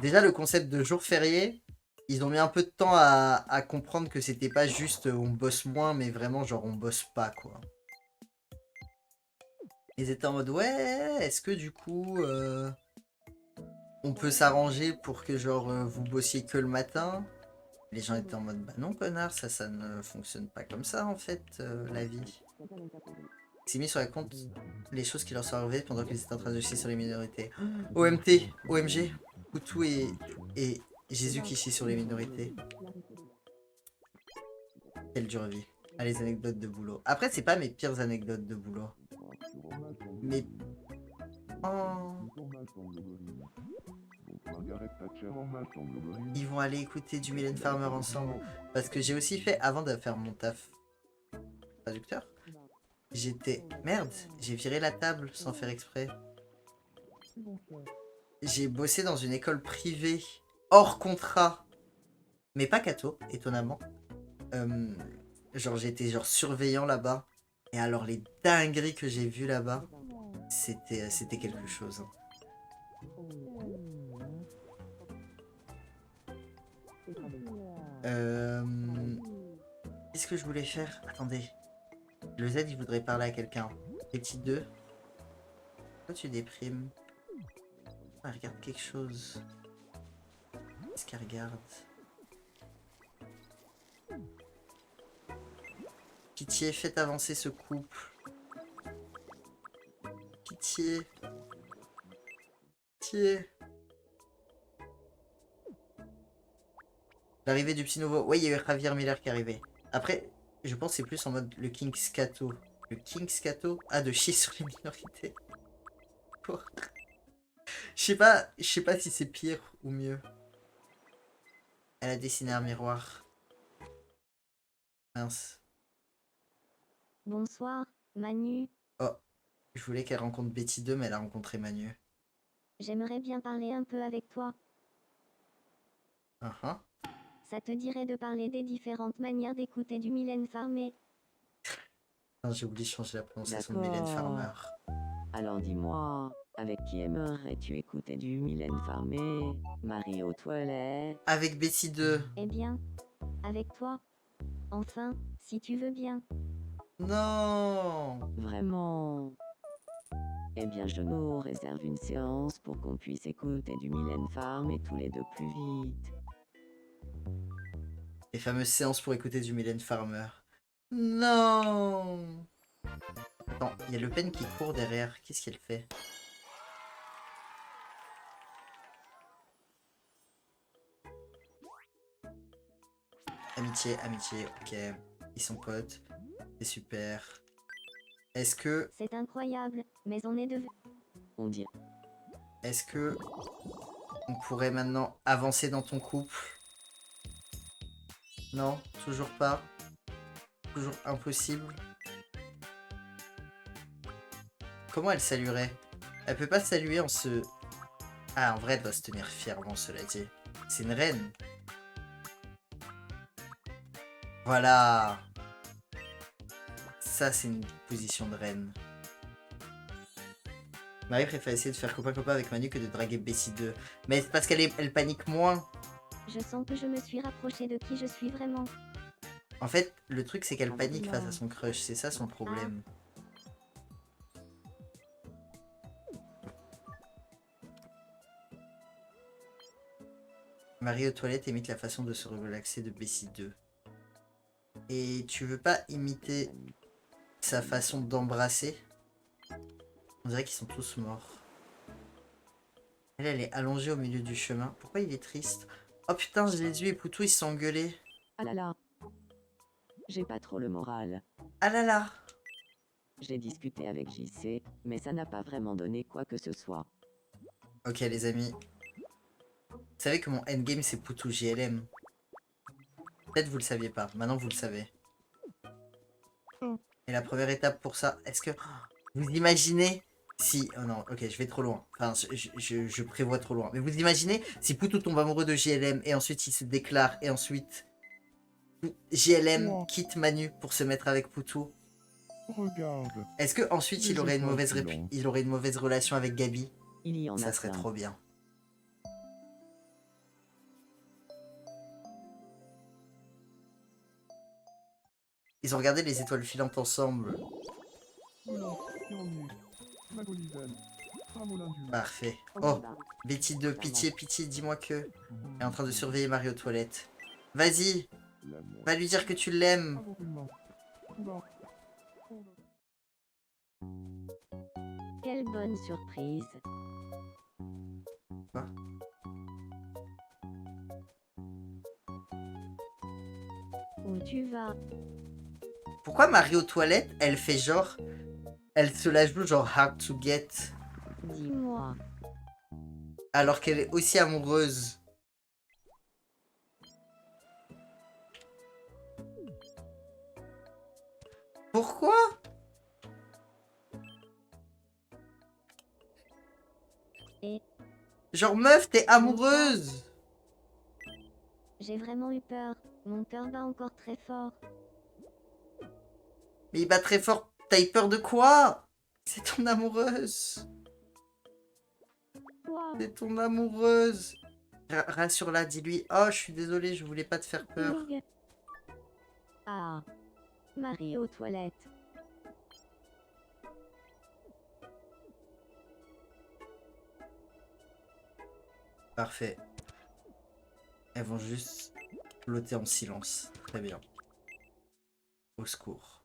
Déjà, le concept de jour férié, ils ont mis un peu de temps à comprendre que c'était pas juste on bosse moins, mais vraiment, genre, on bosse pas, quoi. Ils étaient en mode, ouais, est-ce que du coup, on peut s'arranger pour que, genre, vous bossiez que le matin? Les gens étaient en mode, bah non, connard, ça ne fonctionne pas comme ça, en fait, la vie. Il s'est mis sur la compte les choses qui leur sont arrivées pendant qu'ils étaient en train de chier sur les minorités. OMT, OMG, Hutu et Jésus qui chie sur les minorités. Quelle dure vie. Ah, les anecdotes de boulot. Après, c'est pas mes pires anecdotes de boulot. Mais... Oh... Ils vont aller écouter du Mylène Farmer ensemble. Parce que j'ai aussi fait, avant de faire mon taf traducteur, j'étais... Merde, j'ai viré la table sans faire exprès. J'ai bossé dans une école privée, hors contrat. Mais pas Cato, étonnamment. Genre, j'étais genre surveillant là-bas. Et alors, les dingueries que j'ai vues là-bas, c'était quelque chose. Qu'est-ce que je voulais faire? Attendez. Le Z, il voudrait parler à quelqu'un. Les petits deux. Pourquoi tu déprimes? Elle regarde quelque chose. Qu'est-ce qu'elle regarde? Pitié, faites avancer ce couple. Pitié. Pitié. L'arrivée du petit nouveau. Ouais, il y a eu Javier Miller qui est arrivé. Après, je pense que c'est plus en mode le King Scato. Le King Scato? Ah, de chier sur les minorités. Je sais pas si c'est pire ou mieux. Elle a dessiné un miroir. Mince. Bonsoir, Manu. Oh, je voulais qu'elle rencontre Betty 2, mais elle a rencontré Manu. J'aimerais bien parler un peu avec toi. Uh-huh. Ça te dirait de parler des différentes manières d'écouter du Mylène Farmer? J'ai oublié de changer la prononciation de Mylène Farmer. Alors dis-moi, avec qui aimerais-tu écouter du Mylène Farmer? Marie aux toilettes? Avec Betty 2. Eh bien, avec toi. Enfin, si tu veux bien. Non. Vraiment? Eh bien, je nous réserve une séance pour qu'on puisse écouter du Mylène Farmer tous les deux plus vite. Les fameuses séances pour écouter du Mylène Farmer. Non. Attends, il y a Le Pen qui court derrière. Qu'est-ce qu'elle fait? Amitié, amitié, ok. Ils sont potes. C'est super. Est-ce que... C'est incroyable, mais on est devenus... On dit Est-ce que... On pourrait maintenant avancer dans ton couple? Non, toujours pas. Toujours impossible. Comment elle saluerait? Elle peut pas saluer en se... Ah, en vrai, elle doit se tenir fièrement, cela dit. C'est une reine. Voilà. Ça, c'est une position de reine. Marie préfère essayer de faire copain-copain avec Manu que de draguer Bessie 2. Mais c'est parce qu'elle panique moins. Je sens que je me suis rapprochée de qui je suis vraiment. En fait, le truc, c'est qu'elle panique face à son crush. C'est ça son problème. Marie aux toilettes imite la façon de se relaxer de Bessie 2. Et tu veux pas imiter sa façon d'embrasser. On dirait qu'ils sont tous morts. Elle est allongée au milieu du chemin. Pourquoi il est triste? Oh putain, Jésus et Poutou, ils se sont engueulés. Ah là là. J'ai pas trop le moral. Ah là là. J'ai discuté avec JC, mais ça n'a pas vraiment donné quoi que ce soit. Ok les amis. Vous savez que mon endgame c'est Poutou JLM. Peut-être vous le saviez pas. Maintenant vous le savez. Et la première étape pour ça, est-ce que... Vous imaginez si... Oh non, ok, je vais trop loin. Enfin, je prévois trop loin. Mais vous imaginez si Poutou tombe amoureux de JLM et ensuite il se déclare et ensuite... JLM quitte Manu pour se mettre avec Poutou. Regarde. Est-ce que ensuite il Les aurait étoiles filantes. il aurait une mauvaise relation avec Gabi? Il y en a Ça serait plein. trop bien. Ils ont regardé les étoiles filantes ensemble. Parfait. Oh, Betty 2, pitié, pitié, dis-moi que... Elle est en train de surveiller Marie aux toilettes. Vas-y, va lui dire que tu l'aimes. Quelle bonne surprise. Quoi? Où tu vas? Pourquoi Marie aux toilettes, elle fait genre... Elle se la joue genre hard to get, Dis-moi. alors qu'elle est aussi amoureuse. Pourquoi? Et Genre meuf, t'es amoureuse. j'ai vraiment eu peur. Mon cœur bat encore très fort. Mais il bat très fort. T'as eu peur de quoi? C'est ton amoureuse. Wow. C'est ton amoureuse. Rassure-la, dis-lui. Oh, je suis désolé, je voulais pas te faire peur. Ah. Marie aux toilettes. Parfait. Elles vont juste flotter en silence. Très bien. Au secours.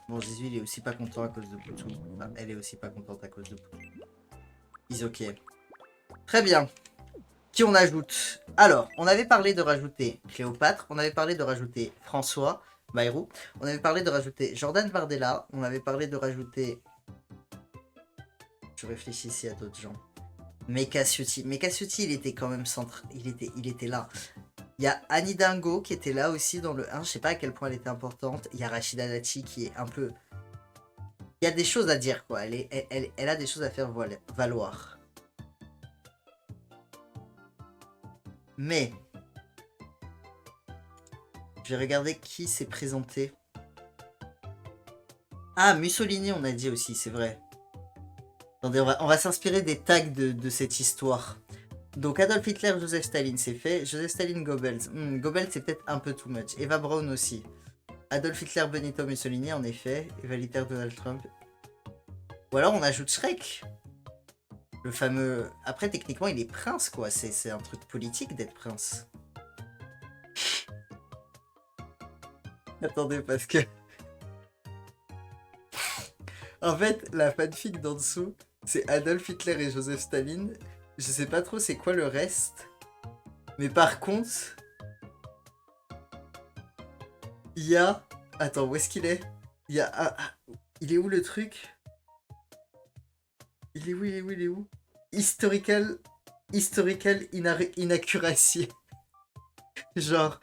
Bon, Jésus, il est aussi pas content à cause de Poutou. Enfin, elle est aussi pas contente à cause de Poutou. Ils ok. Très bien. Qui on ajoute? Alors, on avait parlé de rajouter Cléopâtre. On avait parlé de rajouter François Bayrou. On avait parlé de rajouter Jordan Bardella. On avait parlé de rajouter... Je réfléchis ici à d'autres gens. Mecha Ciotti. Mecha Ciotti, il était quand même centre. Il était là. Il y a Annie Dingo qui était là aussi dans le 1. Je sais pas à quel point elle était importante. Il y a Rachida Dati qui est un peu... Il y a des choses à dire, quoi. Elle a des choses à faire valoir. Mais... Je vais regarder qui s'est présenté. Ah, Mussolini, on a dit aussi, c'est vrai. Attendez, on va s'inspirer des tags de cette histoire. Donc Adolf Hitler, Joseph Staline, c'est fait. Joseph Staline, Goebbels. Goebbels, c'est peut-être un peu too much. Eva Braun aussi. Adolf Hitler, Benito Mussolini, en effet. Eva Hitler, Donald Trump. Ou alors on ajoute Shrek. Le fameux... Après, techniquement, il est prince, quoi. C'est un truc politique d'être prince. Attendez, parce que... En fait, la fanfic d'en dessous, c'est Adolf Hitler et Joseph Staline. Je sais pas trop c'est quoi le reste. Mais par contre... Il y a... Attends, où est-ce qu'il est? Il y a... il est où le truc? Il est où? Historical inaccuracy. Genre,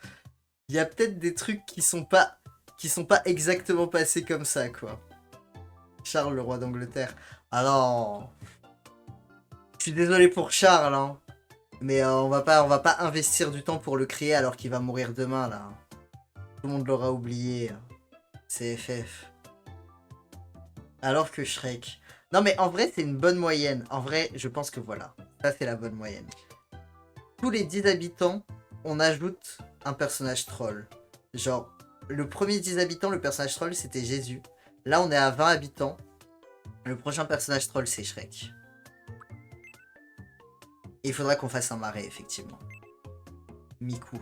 il y a peut-être des trucs qui sont pas exactement passés comme ça, quoi. Charles, le roi d'Angleterre. Ah non. Je suis désolé pour Charles, hein. Mais on va pas investir du temps pour le créer alors qu'il va mourir demain, là. Tout le monde l'aura oublié. C'est FF. Alors que Shrek. Non mais en vrai, c'est une bonne moyenne. En vrai, je pense que voilà. Ça, c'est la bonne moyenne. Tous les 10 habitants, on ajoute un personnage troll. Genre, le premier 10 habitants, le personnage troll, c'était Jésus. Là, on est à 20 habitants. Le prochain personnage troll, c'est Shrek. Et il faudra qu'on fasse un marais, effectivement. Miku.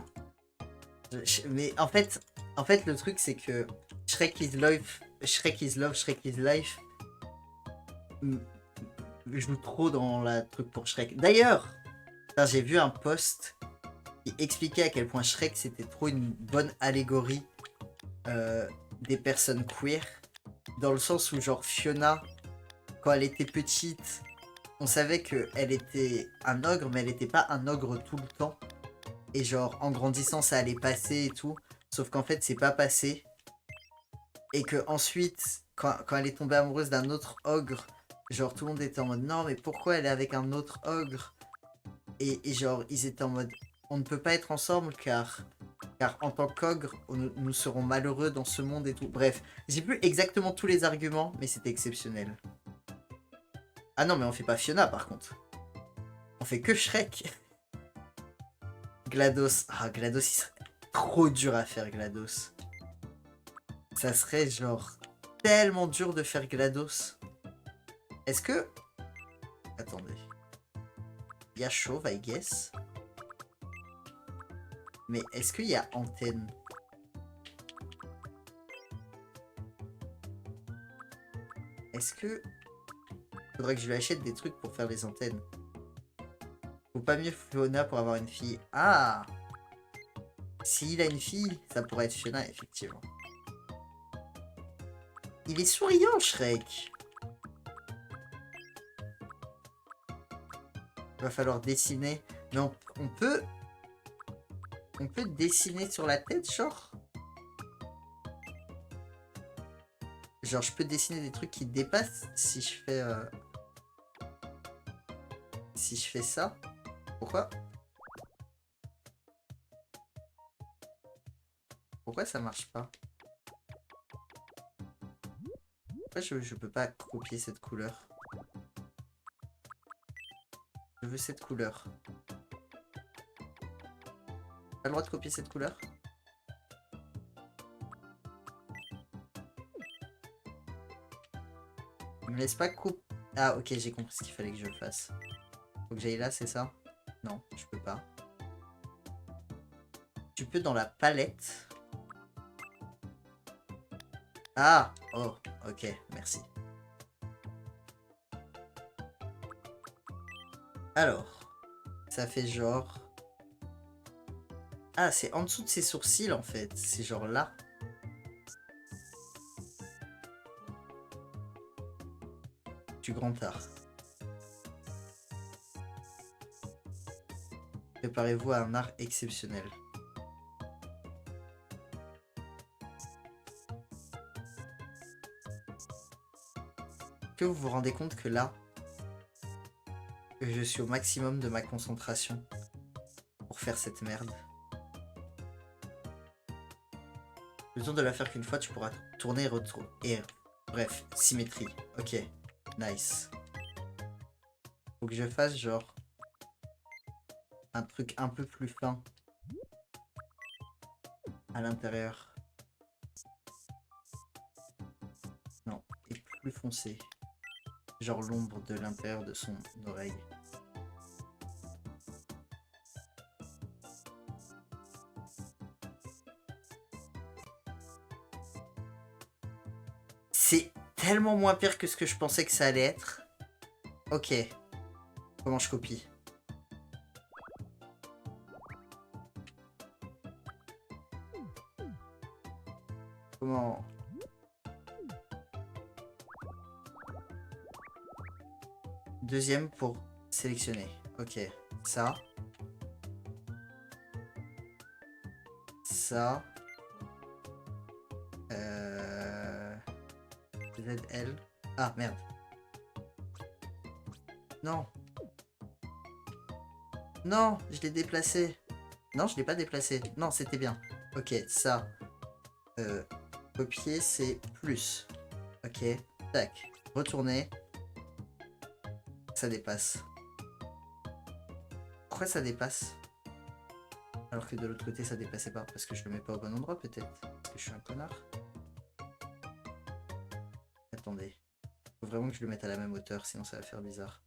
Mais en fait, En fait, le truc, c'est que Shrek is Life, Shrek is Love, Shrek is Life joue trop dans la truc pour Shrek. D'ailleurs, j'ai vu un post qui expliquait à quel point Shrek c'était trop une bonne allégorie des personnes queer. Dans le sens où, genre, Fiona, quand elle était petite, on savait qu'elle était un ogre, mais elle n'était pas un ogre tout le temps. Et genre, en grandissant, ça allait passer et tout. Sauf qu'en fait, c'est pas passé. Et que ensuite, quand elle est tombée amoureuse d'un autre ogre, genre, tout le monde était en mode, non, mais pourquoi elle est avec un autre ogre? Et genre, ils étaient en mode, on ne peut pas être ensemble car en tant qu'ogre, nous serons malheureux dans ce monde et tout. Bref, j'ai plus exactement tous les arguments, mais c'était exceptionnel. Ah non, mais on fait pas Fiona par contre. On fait que Shrek. GLaDOS. Ah, GLaDOS, il serait trop dur à faire, GLaDOS. Ça serait genre tellement dur de faire GLaDOS. Est-ce que... Attendez. Il y a Chauve, I guess. Mais est-ce qu'il y a Antenne? Est-ce que... Faudrait que je lui achète des trucs pour faire les antennes. Faut pas mieux Fiona pour avoir une fille. Ah! S'il a une fille, ça pourrait être Fiona, effectivement. Il est souriant, Shrek. Il va falloir dessiner. Mais on peut... On peut dessiner sur la tête, genre? Genre, je peux dessiner des trucs qui dépassent si je fais... Si je fais ça. Pourquoi? Pourquoi ça marche pas? Pourquoi je peux pas copier cette couleur? Je veux cette couleur. Pas le droit de copier cette couleur? Il me laisse pas couper. Ah ok, j'ai compris ce qu'il fallait que je fasse. Faut que j'aille là, c'est ça? Non, je peux pas. Tu peux dans la palette. Ah! Oh, ok, merci. Alors, ça fait genre... Ah, c'est en dessous de ses sourcils en fait. C'est genre là. Du grand art. Préparez-vous à un art exceptionnel. Que vous vous rendez compte que là, je suis au maximum de ma concentration pour faire cette merde. Le temps de la faire qu'une fois, tu pourras tourner et retourner. Et bref, symétrie. Ok, nice. Faut que je fasse genre un truc un peu plus fin à l'intérieur. Non, et plus foncé. Genre l'ombre de l'intérieur de son oreille. C'est tellement moins pire que ce que je pensais que ça allait être. Ok. Comment je copie? Comment... Deuxième pour sélectionner. Ok. Ça. Ça. ZL. Ah, merde. Non. Non, je l'ai déplacé. Non, je l'ai pas déplacé. Non, c'était bien. Ok, ça. Copier, c'est plus. Ok. Tac. Retourner. Ça dépasse. Pourquoi ça dépasse? Alors que de l'autre côté, ça dépassait pas. Parce que je le mets pas au bon endroit, peut-être. Parce que je suis un connard. Attendez. Faut vraiment que je le mette à la même hauteur, sinon ça va faire bizarre.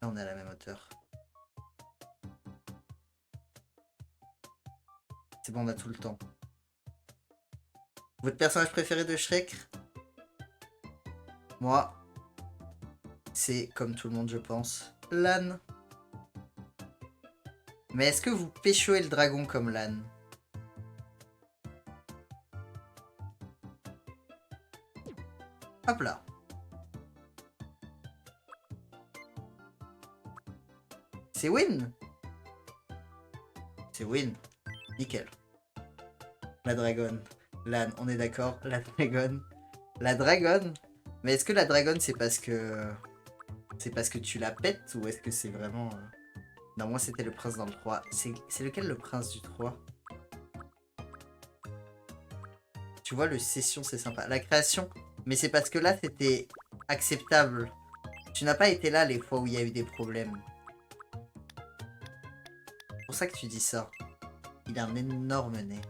Là, on est à la même hauteur. C'est bon, on a tout le temps. Votre personnage préféré de Shrek? Moi, c'est, comme tout le monde je pense, l'âne. Mais est-ce que vous péchoez le dragon comme l'âne? Hop là. C'est win. C'est win. Nickel. La dragonne. L'âne, on est d'accord. La dragonne. La dragonne. Mais est-ce que la dragonne c'est parce que... C'est parce que tu la pètes ou est-ce que c'est vraiment... Non, moi c'était le prince dans le 3. C'est lequel le prince du 3? Tu vois, le session c'est sympa. La création, mais c'est parce que là c'était acceptable. Tu n'as pas été là les fois où il y a eu des problèmes. C'est pour ça que tu dis ça. Il a un énorme nez.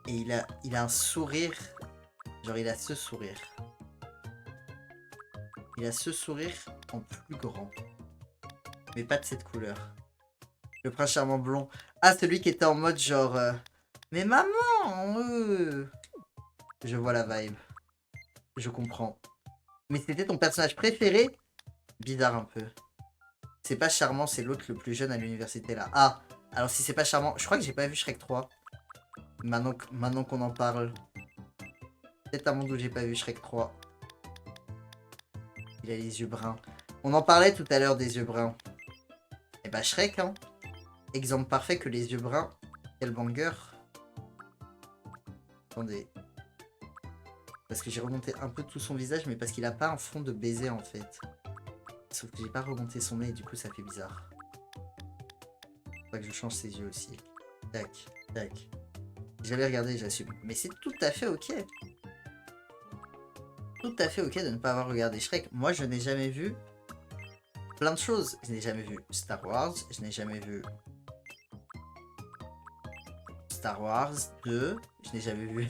Et il a un sourire. Genre il a ce sourire. Il a ce sourire en plus grand. Mais pas de cette couleur. Le prince charmant blond. Ah, celui qui était en mode genre... Mais maman Je vois la vibe. Je comprends. Mais c'était ton personnage préféré? Bizarre un peu. C'est pas charmant, c'est l'autre le plus jeune à l'université là. Ah, alors si c'est pas charmant... Je crois que j'ai pas vu Shrek 3. Maintenant qu'on en parle. Peut-être un monde où j'ai pas vu Shrek 3. Il a les yeux bruns. On en parlait tout à l'heure des yeux bruns. Et bah Shrek, hein. Exemple parfait que les yeux bruns. Quel banger. Attendez. Parce que j'ai remonté un peu tout son visage, mais parce qu'il a pas un fond de baiser en fait. Sauf que j'ai pas remonté son nez et du coup ça fait bizarre. Faut que je change ses yeux aussi. Tac, tac. J'avais regardé, j'assume. Mais c'est tout à fait ok. Tout à fait ok de ne pas avoir regardé Shrek. Moi je n'ai jamais vu plein de choses. Je n'ai jamais vu Star Wars. Je n'ai jamais vu Star Wars 2. Je n'ai jamais vu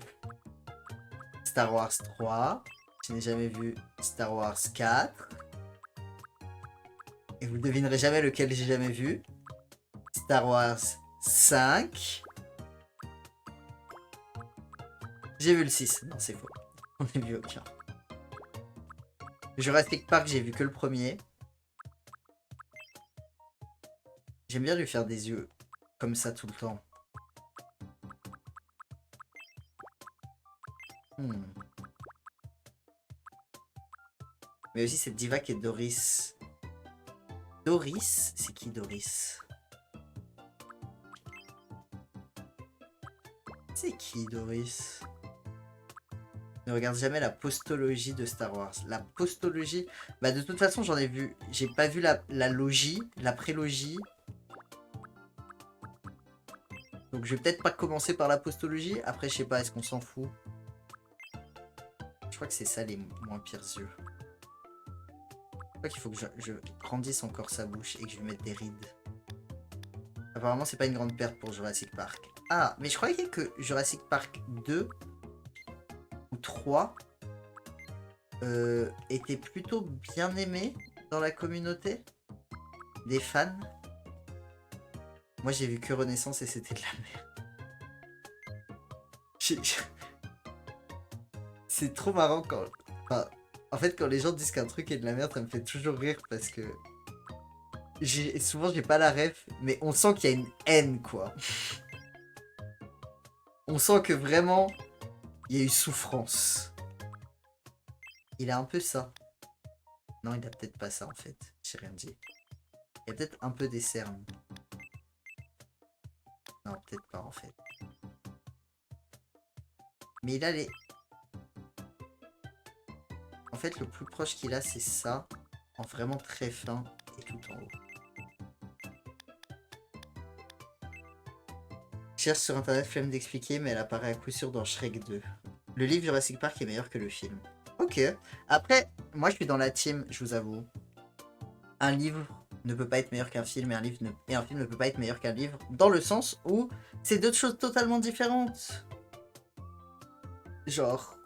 Star Wars 3. Je n'ai jamais vu Star Wars 4. Et vous ne devinerez jamais lequel j'ai jamais vu. Star Wars 5. J'ai vu le 6. Non, c'est faux. On n'a vu aucun. Jurassic Park, j'ai vu que le premier. J'aime bien lui faire des yeux comme ça tout le temps. Mais aussi cette diva qui est Doris. Doris? C'est qui Doris? C'est qui Doris? Ne regarde jamais la postologie de Star Wars. La postologie... Bah de toute façon j'en ai vu... J'ai pas vu la logie, la prélogie. Donc je vais peut-être pas commencer par la postologie. Après je sais pas, est-ce qu'on s'en fout? Je crois que c'est ça les moins pires yeux. Je crois qu'il faut que je grandisse encore sa bouche et que je lui mette des rides. Apparemment c'est pas une grande perte pour Jurassic Park. Ah, mais je croyais que Jurassic Park 2 ou 3 était plutôt bien aimé dans la communauté des fans. Moi j'ai vu que Renaissance et c'était de la merde. C'est trop marrant quand... Enfin, en fait quand les gens disent qu'un truc est de la merde, ça me fait toujours rire parce que... Souvent j'ai pas la ref, mais on sent qu'il y a une haine quoi. On sent que vraiment, il y a eu souffrance. Il a un peu ça. Non, il a peut-être pas ça en fait. J'ai rien dit. Il y a peut-être un peu des cernes. Non, peut-être pas en fait. Mais il a les... En fait, le plus proche qu'il a, c'est ça. En vraiment très fin et tout en haut. Je cherche sur internet, flemme d'expliquer, mais elle apparaît à coup sûr dans Shrek 2. Le livre Jurassic Park est meilleur que le film. Ok. Après, moi je suis dans la team, je vous avoue. Un livre ne peut pas être meilleur qu'un film et un film ne peut pas être meilleur qu'un livre. Dans le sens où c'est deux choses totalement différentes. Genre,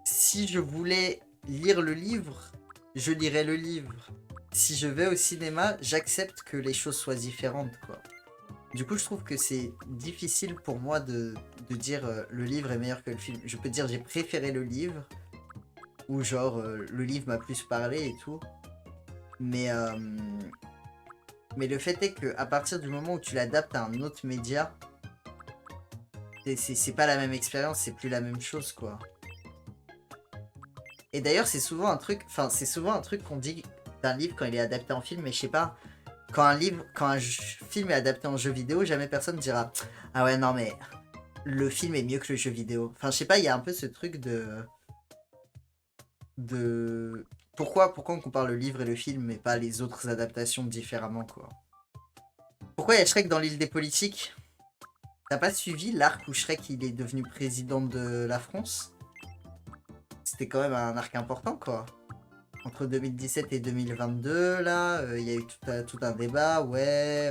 si je voulais lire le livre, je lirais le livre. Si je vais au cinéma, j'accepte que les choses soient différentes, quoi. Du coup, je trouve que c'est difficile pour moi de dire le livre est meilleur que le film. Je peux dire j'ai préféré le livre, ou genre le livre m'a plus parlé et tout. Mais, mais le fait est que à partir du moment où tu l'adaptes à un autre média, c'est pas la même expérience, c'est plus la même chose quoi. Et d'ailleurs, c'est souvent un truc, qu'on dit d'un livre quand il est adapté en film, mais je sais pas, quand un film est adapté en jeu vidéo, jamais personne dira ah ouais non mais le film est mieux que le jeu vidéo. Enfin, je sais pas, il y a un peu ce truc de pourquoi on compare le livre et le film mais pas les autres adaptations différemment quoi. Pourquoi il y a Shrek dans l'île des politiques? T'as pas suivi l'arc où Shrek il est devenu président de la France? C'était quand même un arc important quoi. Entre 2017 et 2022 là, il y a eu tout un débat, ouais,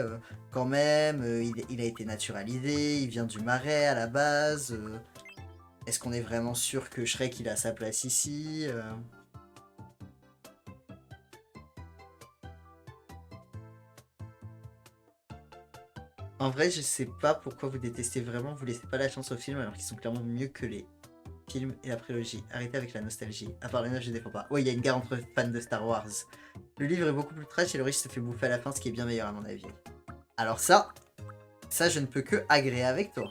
quand même, il a été naturalisé, il vient du Marais à la base. Est-ce qu'on est vraiment sûr que Shrek il a sa place ici? En vrai, je sais pas pourquoi vous détestez vraiment, vous laissez pas la chance aux films alors qu'ils sont clairement mieux que les films et la prélogie. Arrêtez avec la nostalgie. À part les 9, je défends pas. Ouais, il y a une guerre entre fans de Star Wars. Le livre est beaucoup plus trash et le riche se fait bouffer à la fin, ce qui est bien meilleur à mon avis. Alors ça, je ne peux que agréer avec toi.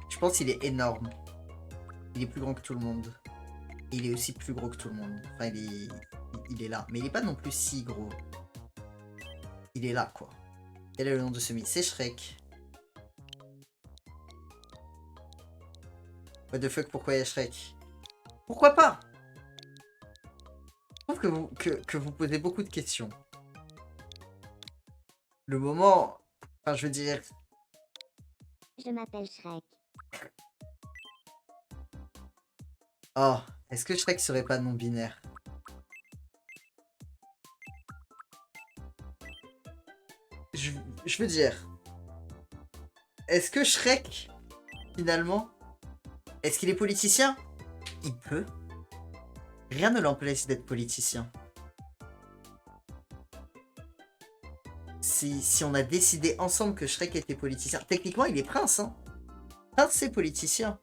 Je pense qu'il est énorme. Il est plus grand que tout le monde. Il est aussi plus gros que tout le monde. Enfin, il est là. Mais il est pas non plus si gros. Il est là, quoi. Quel est le nom de ce mythe? C'est Shrek. What the fuck, pourquoi il y a Shrek? Pourquoi pas? Je trouve que vous posez beaucoup de questions. Le moment... Enfin, je veux dire... Je m'appelle Shrek. Oh, est-ce que Shrek serait pas non-binaire? Je veux dire... Est-ce que Shrek, finalement... Est-ce qu'il est politicien? Il peut. Rien ne l'empêche d'être politicien. Si on a décidé ensemble que Shrek était politicien... Techniquement, il est prince, hein. Prince, c'est politicien.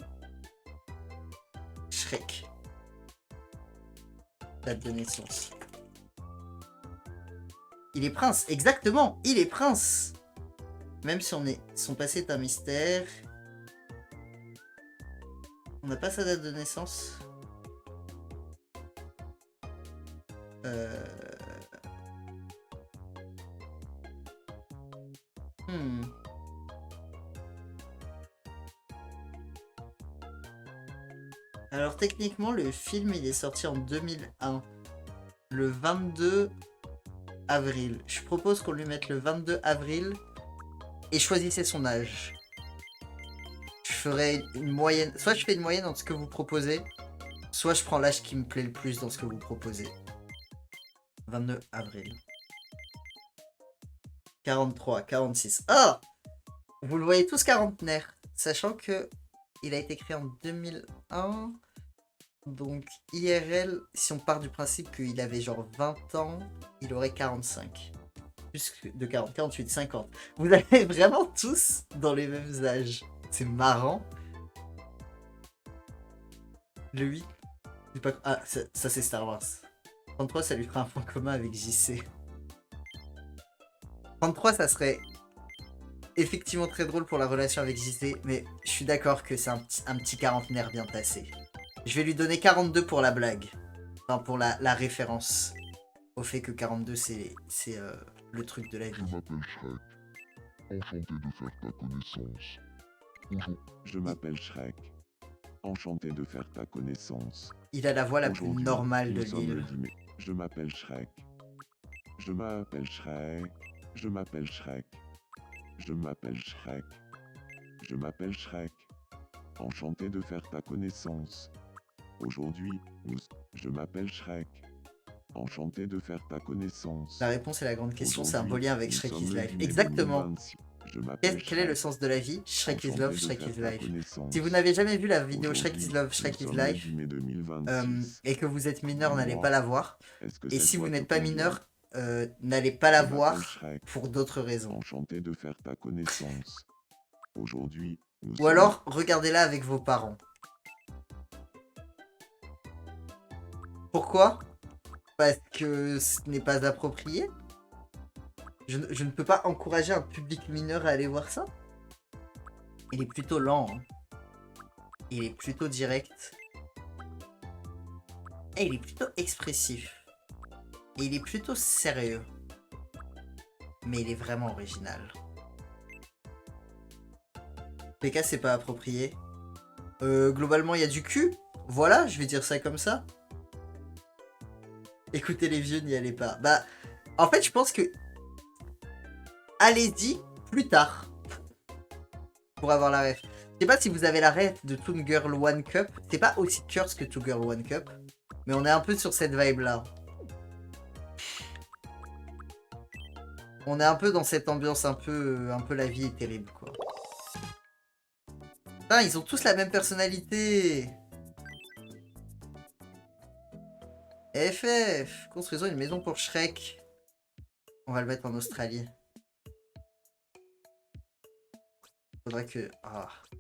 Shrek. Date de naissance. Il est prince, exactement. Il est prince. Même si son passé est un mystère... On n'a pas sa date de naissance. Alors techniquement, le film il est sorti en 2001. Le 22 avril. Je propose qu'on lui mette le 22 avril et choisissez son âge. Je ferai une moyenne. Soit je fais une moyenne dans ce que vous proposez, soit je prends l'âge qui me plaît le plus dans ce que vous proposez. 22 avril. 43, 46. Ah! Vous le voyez tous quarantenaire. Sachant que il a été créé en 2001. Donc IRL, si on part du principe qu'il avait genre 20 ans, il aurait 45. Plus de 40, 48, 50. Vous avez vraiment tous dans les mêmes âges. C'est marrant. Le 8. Pas... Ah, ça c'est Star Wars. 33, ça lui fera un point commun avec JC. 33, ça serait effectivement très drôle pour la relation avec JC, mais je suis d'accord que c'est un petit quarantenaire bien tassé. Je vais lui donner 42 pour la blague. Enfin, pour la référence. Au fait que 42, c'est le truc de la vie. Je m'appelle Shrek. Enchanté de faire ta connaissance. Bonjour. Je m'appelle Shrek. Enchanté de faire ta connaissance. Il a la voix la plus Aujourd'hui, normale de nous sommes l'île. le 10 mai. Je m'appelle Shrek. Je m'appelle Shrek. Je m'appelle Shrek. Je m'appelle Shrek. Je m'appelle Shrek. Enchanté de faire ta connaissance. Aujourd'hui, je m'appelle Shrek. Enchanté de faire ta connaissance. La réponse est la grande question, c'est un beau lien avec Nous Shrek sommes is le Life. 10 mai Exactement. 2026. Je m'appelle Quel est le Shrek. sens de la vie? Shrek is Enchanté love, de Shrek faire is ta life. connaissance. Si vous n'avez jamais vu la vidéo Shrek is Aujourd'hui, love, Shrek nous is sommes le life, 10 mai 2026. et que vous êtes mineur, n'allez Moi, pas la voir. Est-ce que Et cette si vous voix n'êtes te pas convient? mineur, n'allez pas la Je m'appelle voir Shrek. pour d'autres raisons. Enchanté de faire ta connaissance. Aujourd'hui, nous Ou sommes... alors, regardez-la avec vos parents. Pourquoi? Parce que ce n'est pas approprié. Je ne peux pas encourager un public mineur à aller voir ça. Il est plutôt lent. Hein. Il est plutôt direct. Et il est plutôt expressif. Et il est plutôt sérieux. Mais il est vraiment original. PK, c'est pas approprié. Globalement, il y a du cul. Voilà, je vais dire ça comme ça. Écoutez les vieux, n'y allez pas. Bah, en fait, je pense que... Allez-y plus tard. Pour avoir la ref. Je sais pas si vous avez la ref de Toon Girl One Cup. C'est pas aussi curse que Toon Girl One Cup. Mais on est un peu sur cette vibe-là. On est un peu dans cette ambiance un peu la vie est terrible, quoi. Putain, ils ont tous la même personnalité. FF, construisons une maison pour Shrek. On va le mettre en Australie. Faudrait que... Ah, je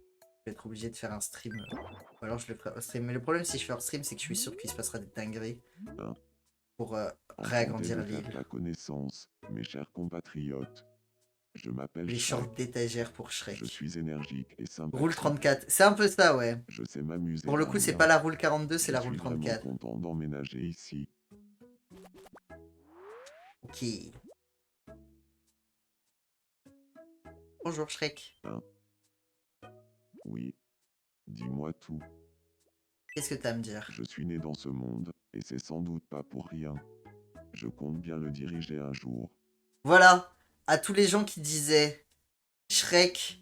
vais être obligé de faire un stream. Ou alors je le ferai hors stream. Mais le problème si je fais hors stream, c'est que je suis sûr qu'il se passera des dingueries. Pour Enchanté réagrandir de faire l'île. ta connaissance, mes chers compatriotes. Je m'appelle Les Shrek. shorts d'étagère pour Shrek. Je suis énergique et sympathique. Roule 34. C'est un peu ça, ouais. Je sais m'amuser. Pour le à coup, c'est rien. pas la roule 42, c'est Je la suis roule vraiment 34. content d'emménager ici. Ok. Bonjour Shrek. Oui. Dis-moi tout. Qu'est-ce que t'as à me dire? Je suis né dans ce monde, et c'est sans doute pas pour rien. Je compte bien le diriger un jour. Voilà. À tous les gens qui disaient Shrek,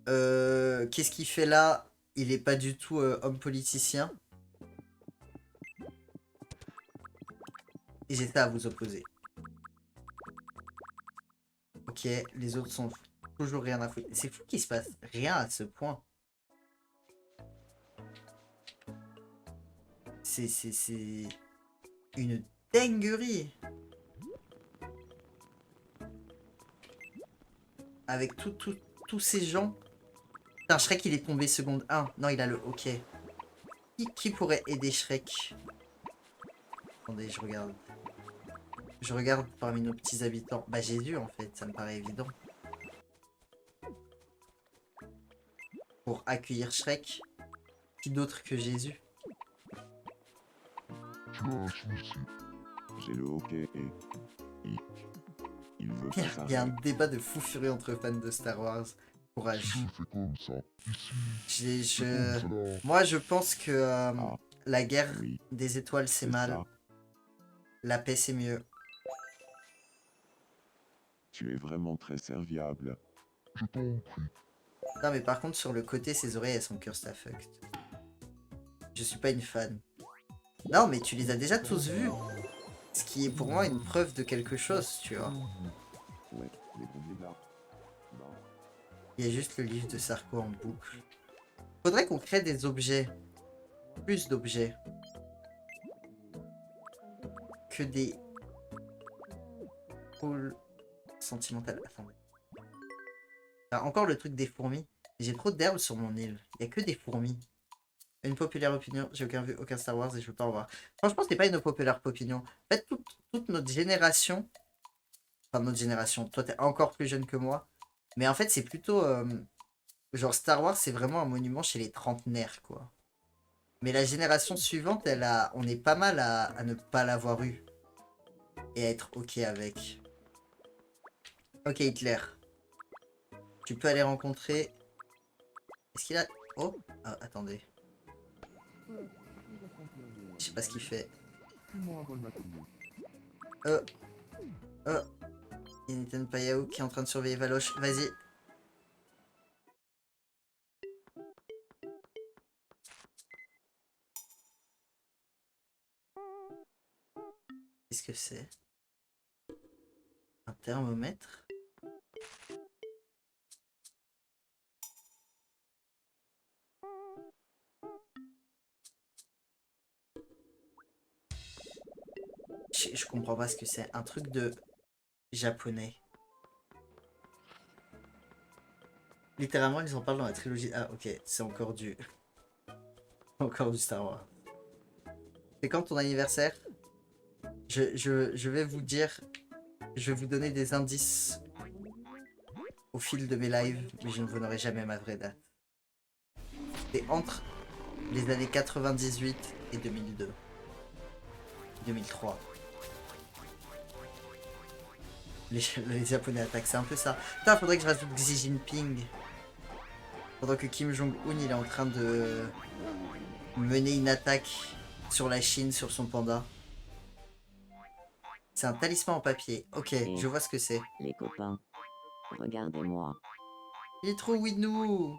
qu'est-ce qu'il fait là? Il est pas du tout homme politicien. Et j'ai ça à vous opposer. Ok, les autres sont toujours rien à foutre. C'est fou qu'il se passe rien à ce point. C'est une dinguerie. Avec tous ces gens. Putain, Shrek, il est tombé seconde 1. Non, il a le ok. Qui pourrait aider Shrek? Attendez, je regarde. Je regarde parmi nos petits habitants. Bah, Jésus, en fait, ça me paraît évident. Pour accueillir Shrek. Qui d'autre que Jésus? Tu as un souci. J'ai le hockey et... Il veut pas Il y a un s'arrêter. débat de fou furieux entre fans de Star Wars. Courage. Si je fais comme ça, ici, Je... comme cela, Moi, je pense que la guerre Oui, des étoiles, c'est c'est mal. ça. La paix, c'est mieux. Tu es vraiment très serviable. je t'en prie. Non, mais par contre, sur le côté, ses oreilles, elles sont cursed à fucked. Je suis pas une fan. Non, mais tu les as déjà tous vus. Ce qui est pour moi une preuve de quelque chose, tu vois. Ouais, les pompiers là. Non. Il y a juste le livre de Sarko en boucle. Faudrait qu'on crée des objets. Plus d'objets. Que des... Pôles sentimentales. Attendez. Ah, encore le truc des fourmis. J'ai trop d'herbes sur mon île. Il y a que des fourmis. Une populaire opinion. J'ai aucun vu aucun Star Wars et je veux pas en voir. Franchement, c'est pas une populaire opinion. En fait, toute notre génération... Enfin, notre génération. Toi, t'es encore plus jeune que moi. Mais en fait, c'est plutôt... genre, Star Wars, c'est vraiment un monument chez les trentenaires, quoi. Mais la génération suivante, on est pas mal à ne pas l'avoir eu. Et à être ok avec. Ok, Hitler. Tu peux aller rencontrer... Est-ce qu'il a... Oh, ah, attendez. Je sais pas ce qu'il fait. Il y a Nathan Payao qui est en train de surveiller Valoche. Vas-y. Qu'est-ce que c'est? Un thermomètre? Je Je comprends pas ce que c'est. Un truc de japonais. Littéralement, ils en parlent dans la trilogie. Ah, ok, c'est encore du... encore du Star Wars. C'est quand ton anniversaire? Je vais vous dire... Je vais vous donner des indices au fil de mes lives, mais je ne vous donnerai jamais ma vraie date. C'est entre les années 98 et 2002. 2003. Les Japonais attaquent, c'est un peu ça. Putain, faudrait que je rajoute Xi Jinping. Pendant que Kim Jong-un, il est en train de mener une attaque sur la Chine, sur son panda. C'est un talisman en papier. Ok, je vois ce que c'est. Les copains, regardez-moi. Il est trop Winou.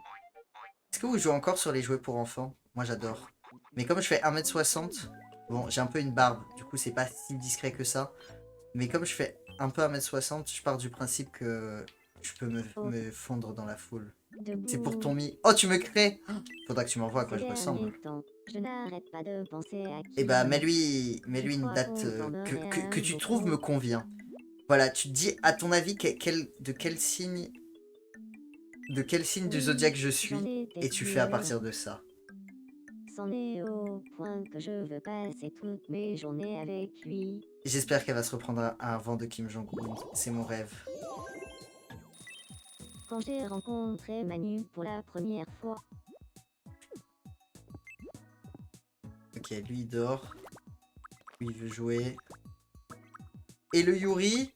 Est-ce que vous jouez encore sur les jouets pour enfants? Moi, j'adore. Mais comme je fais 1m60, bon, j'ai un peu une barbe. Du coup, c'est pas si discret que ça. Mais comme je fais un peu 1m60, je pars du principe que je peux me fondre dans la foule. C'est pour ton mi. Oh, tu me crées! Faudra que tu m'envoies à quoi je ressemble. Je n'arrête pas de penser à Eh bah, mets-lui une date que tu trouves me convient. Voilà, tu te dis, à ton avis, de quel signe du zodiaque je suis, et tu fais à partir de ça. C'en est au point que je veux passer toutes mes journées avec lui. J'espère qu'elle va se reprendre un vent de Kim Jong-un. C'est mon rêve. Quand j'ai rencontré Manu pour la première fois, Ok, lui il dort. Lui il veut jouer. Et le Yuri?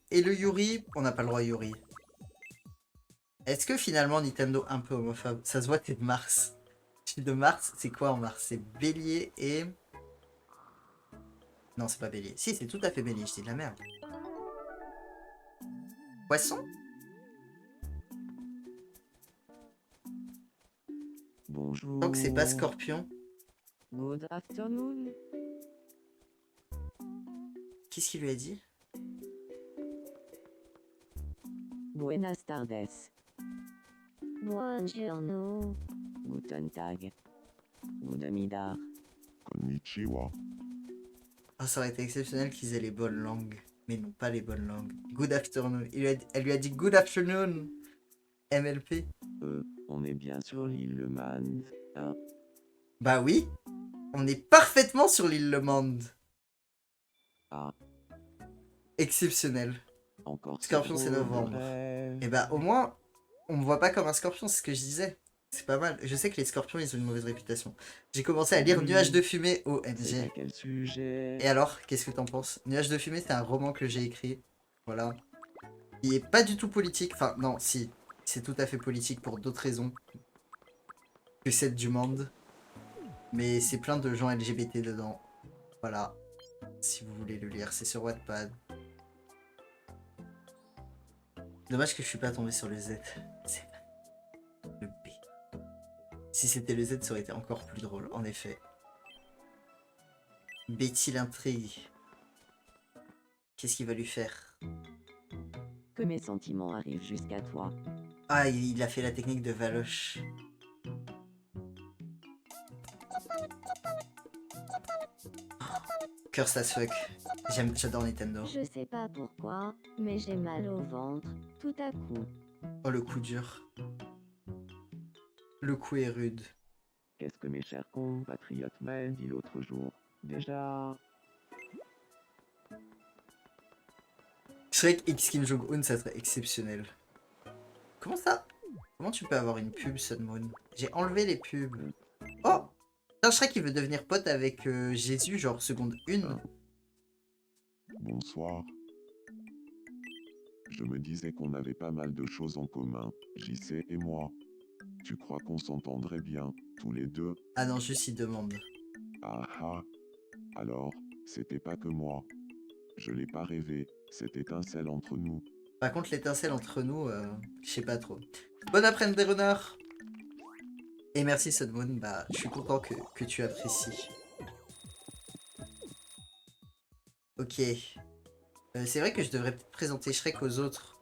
On n'a pas le droit Yuri. Est-ce que finalement Nintendo un peu homophobe? Ça se voit, t'es de Mars. Je suis de Mars, c'est quoi en Mars? C'est Bélier et... Non, c'est pas Bélier. Si, c'est tout à fait Bélier, je dis de la merde. Poisson? Bonjour. Tant que c'est pas Scorpion. Good afternoon. Qu'est-ce qu'il lui a dit? Buenas tardes. buongiorno. Guten Tag. Goedemiddag. Konnichiwa. Ah, ça aurait été exceptionnel qu'ils aient les bonnes langues. Mais non, pas les bonnes langues. Good afternoon. Elle lui a dit good afternoon. MLP. On est bien sur l'île Le Mans. Hein? Bah oui. On est parfaitement sur l'île Le Mans. Ah, Exceptionnel. encore Scorpion, c'est beau, le novembre. rêve. Et bah au moins, on me voit pas comme un scorpion, c'est ce que je disais. C'est pas mal. Je sais que les scorpions, ils ont une mauvaise réputation. J'ai commencé à lire Oui. Nuages de fumée, C'est à OMG. quel sujet? Et alors, qu'est-ce que t'en penses? Nuages de fumée, c'est un roman que j'ai écrit. Voilà. Il est pas du tout politique. Enfin, non, si. C'est tout à fait politique pour d'autres raisons que celle du monde. Mais c'est plein de gens LGBT dedans. Voilà. Si vous voulez le lire, c'est sur Wattpad. Dommage que je suis pas tombé sur le Z. C'est le B. Si c'était le Z, ça aurait été encore plus drôle, en effet. Betty l'intrigue. Qu'est-ce qu'il va lui faire? Que mes sentiments arrivent jusqu'à toi. Ah, il a fait la technique de Valoche. Curse as fuck. J'adore Nintendo. Je sais pas pourquoi, mais j'ai mal au ventre, tout à coup. Oh, le coup dur. Le coup est rude. Qu'est-ce que mes chers compatriotes m'ont dit l'autre jour? Déjà, Shrek X Kim Jong-un, ça serait exceptionnel. Comment ça? Comment tu peux avoir une pub, Sunmoon? J'ai enlevé les pubs. Oh! Putain, Shrek, il veut devenir pote avec Jésus, genre seconde 1. Bonsoir. Je me disais qu'on avait pas mal de choses en commun, JC et moi. Tu crois qu'on s'entendrait bien, tous les deux? Ah non, juste il demande. Ah ah. Alors, c'était pas que moi. Je l'ai pas rêvé, cette étincelle entre nous. Par contre, l'étincelle entre nous, je sais pas trop. Bon après-midi, des renards! Et merci, Sunmoon. Bah, je suis content que tu apprécies. Ok. C'est vrai que je devrais peut-être présenter Shrek aux autres.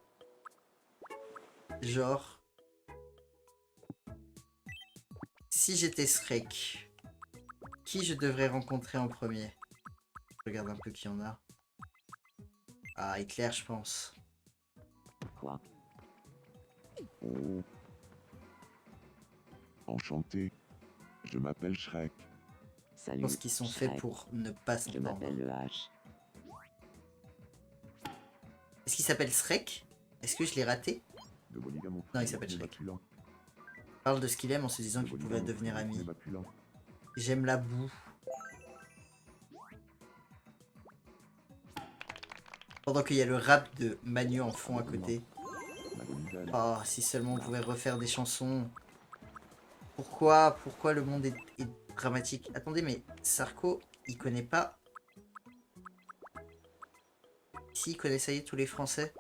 Genre... Si j'étais Shrek, qui je devrais rencontrer en premier? Je regarde un peu qui en a. Ah, Hitler, je pense. Quoi? Oh. Enchanté. Je m'appelle Shrek. Je Salut. pense qu'ils sont faits Shrek. pour ne pas Je s'entendre. m'appelle le H. Est-ce qu'il s'appelle Shrek? Est-ce que je l'ai raté? De Bolivia, mon Non, il s'appelle Shrek. Il parle de ce qu'il aime en se disant qu'ils pouvaient devenir amis. J'aime la boue. Pendant qu'il y a le rap de Manu en fond à côté. Oh, si seulement on pouvait refaire des chansons. Pourquoi le monde est dramatique? Attendez, mais Sarko, il connaît pas... Si, il connaît ça y est, tous les Français.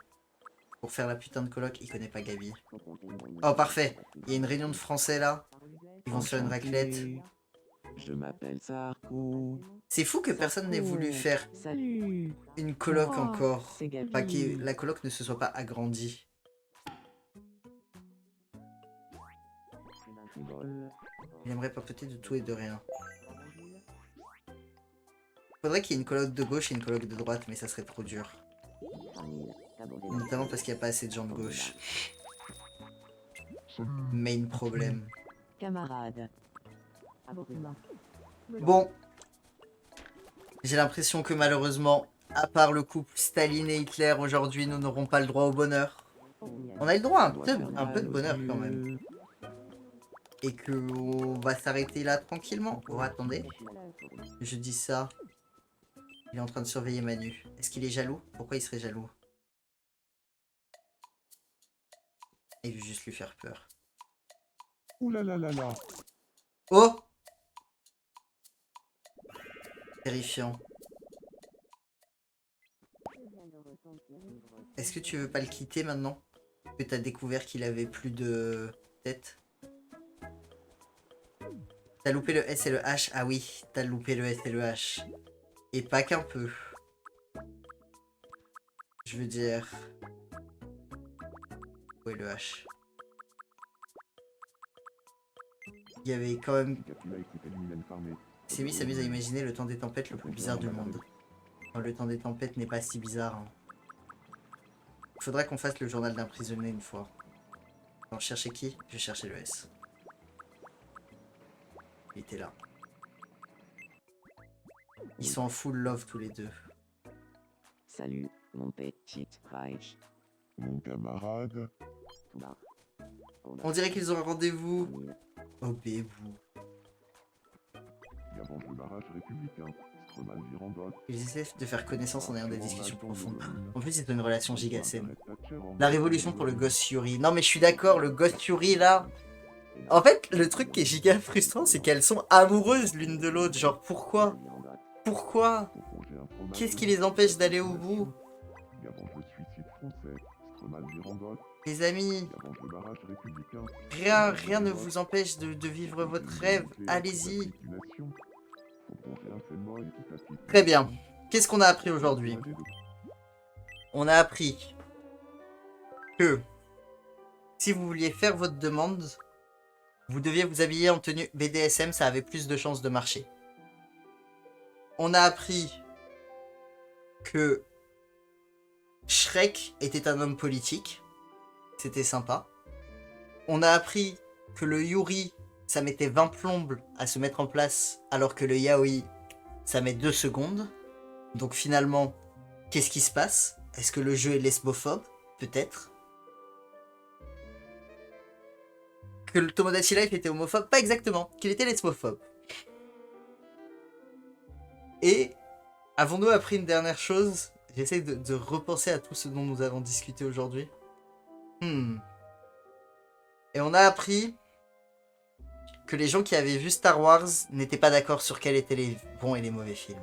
Pour faire la putain de coloc, il connaît pas Gabi. Oh, parfait. Il y a une réunion de Français là. Ils vont se faire une raclette. Je m'appelle Sarko. C'est fou que personne n'ait voulu faire Salut. une coloc Oh, encore. C'est Gabi. Pas que la coloc ne se soit pas agrandie. Il aimerait papoter de tout et de rien. Faudrait qu'il y ait une coloc de gauche et une coloc de droite, mais ça serait trop dur. Notamment parce qu'il n'y a pas assez de gens de gauche. Main problème. Camarade. Bon. J'ai l'impression que malheureusement, à part le couple Staline et Hitler, aujourd'hui, nous n'aurons pas le droit au bonheur. On a eu le droit à un peu de bonheur quand même. Et que on va s'arrêter là tranquillement. Oh, attendez. Je dis ça. Il est en train de surveiller Manu. Est-ce qu'il est jaloux? Pourquoi il serait jaloux? Il veut juste lui faire peur. Ouh là là là là. Oh! Terrifiant. Est-ce que tu veux pas le quitter maintenant? Que t'as découvert qu'il avait plus de tête? T'as loupé le S et le H? Ah oui, t'as loupé le S et le H. Et pas qu'un peu. Je veux dire... Où est le H? Il y avait quand même... Semi s'amuse à imaginer le temps des tempêtes le plus bizarre du monde. Enfin, le temps des tempêtes n'est pas si bizarre. Hein. Faudrait qu'on fasse le journal d'un prisonnier une fois. Alors, chercher qui? Je vais chercher le S. Il était là. Ils sont en full love tous les deux. Salut, mon petit Reich. Mon camarade. Bah. On dirait qu'ils ont un rendez-vous. Oh bébou. Gavance le barrage républicain. Stromal Virandot. Ils essaient de faire connaissance en ayant des discussions profondes. En plus, c'est une relation giga saine. La La révolution pour le Ghost Yuri. Non mais je suis d'accord, le Ghost Yuri là... En fait, le truc qui est giga frustrant, c'est qu'elles sont amoureuses l'une de l'autre. Genre, pourquoi? Pourquoi? Qu'est-ce qui les empêche d'aller au bout? Gavance le suicide français. Stromal Virandot. Les amis, Gavance le barrage républicain. rien ne vous empêche de vivre votre rêve. Allez-y. Très bien. Qu'est-ce qu'on a appris aujourd'hui? On a appris que si vous vouliez faire votre demande, vous deviez vous habiller en tenue BDSM, ça avait plus de chances de marcher. On a appris que Shrek était un homme politique. C'était sympa. On a appris que le Yuri, ça mettait 20 plombes à se mettre en place, alors que le Yaoi, ça met 2 secondes. Donc finalement, qu'est-ce qui se passe? Est-ce que le jeu est lesbophobe? Peut-être. Que le Tomodachi Life était homophobe? Pas exactement. Qu'il était lesbophobe. Et avons-nous appris une dernière chose? J'essaie de repenser à tout ce dont nous avons discuté aujourd'hui. Et on a appris que les gens qui avaient vu Star Wars n'étaient pas d'accord sur quels étaient les bons et les mauvais films.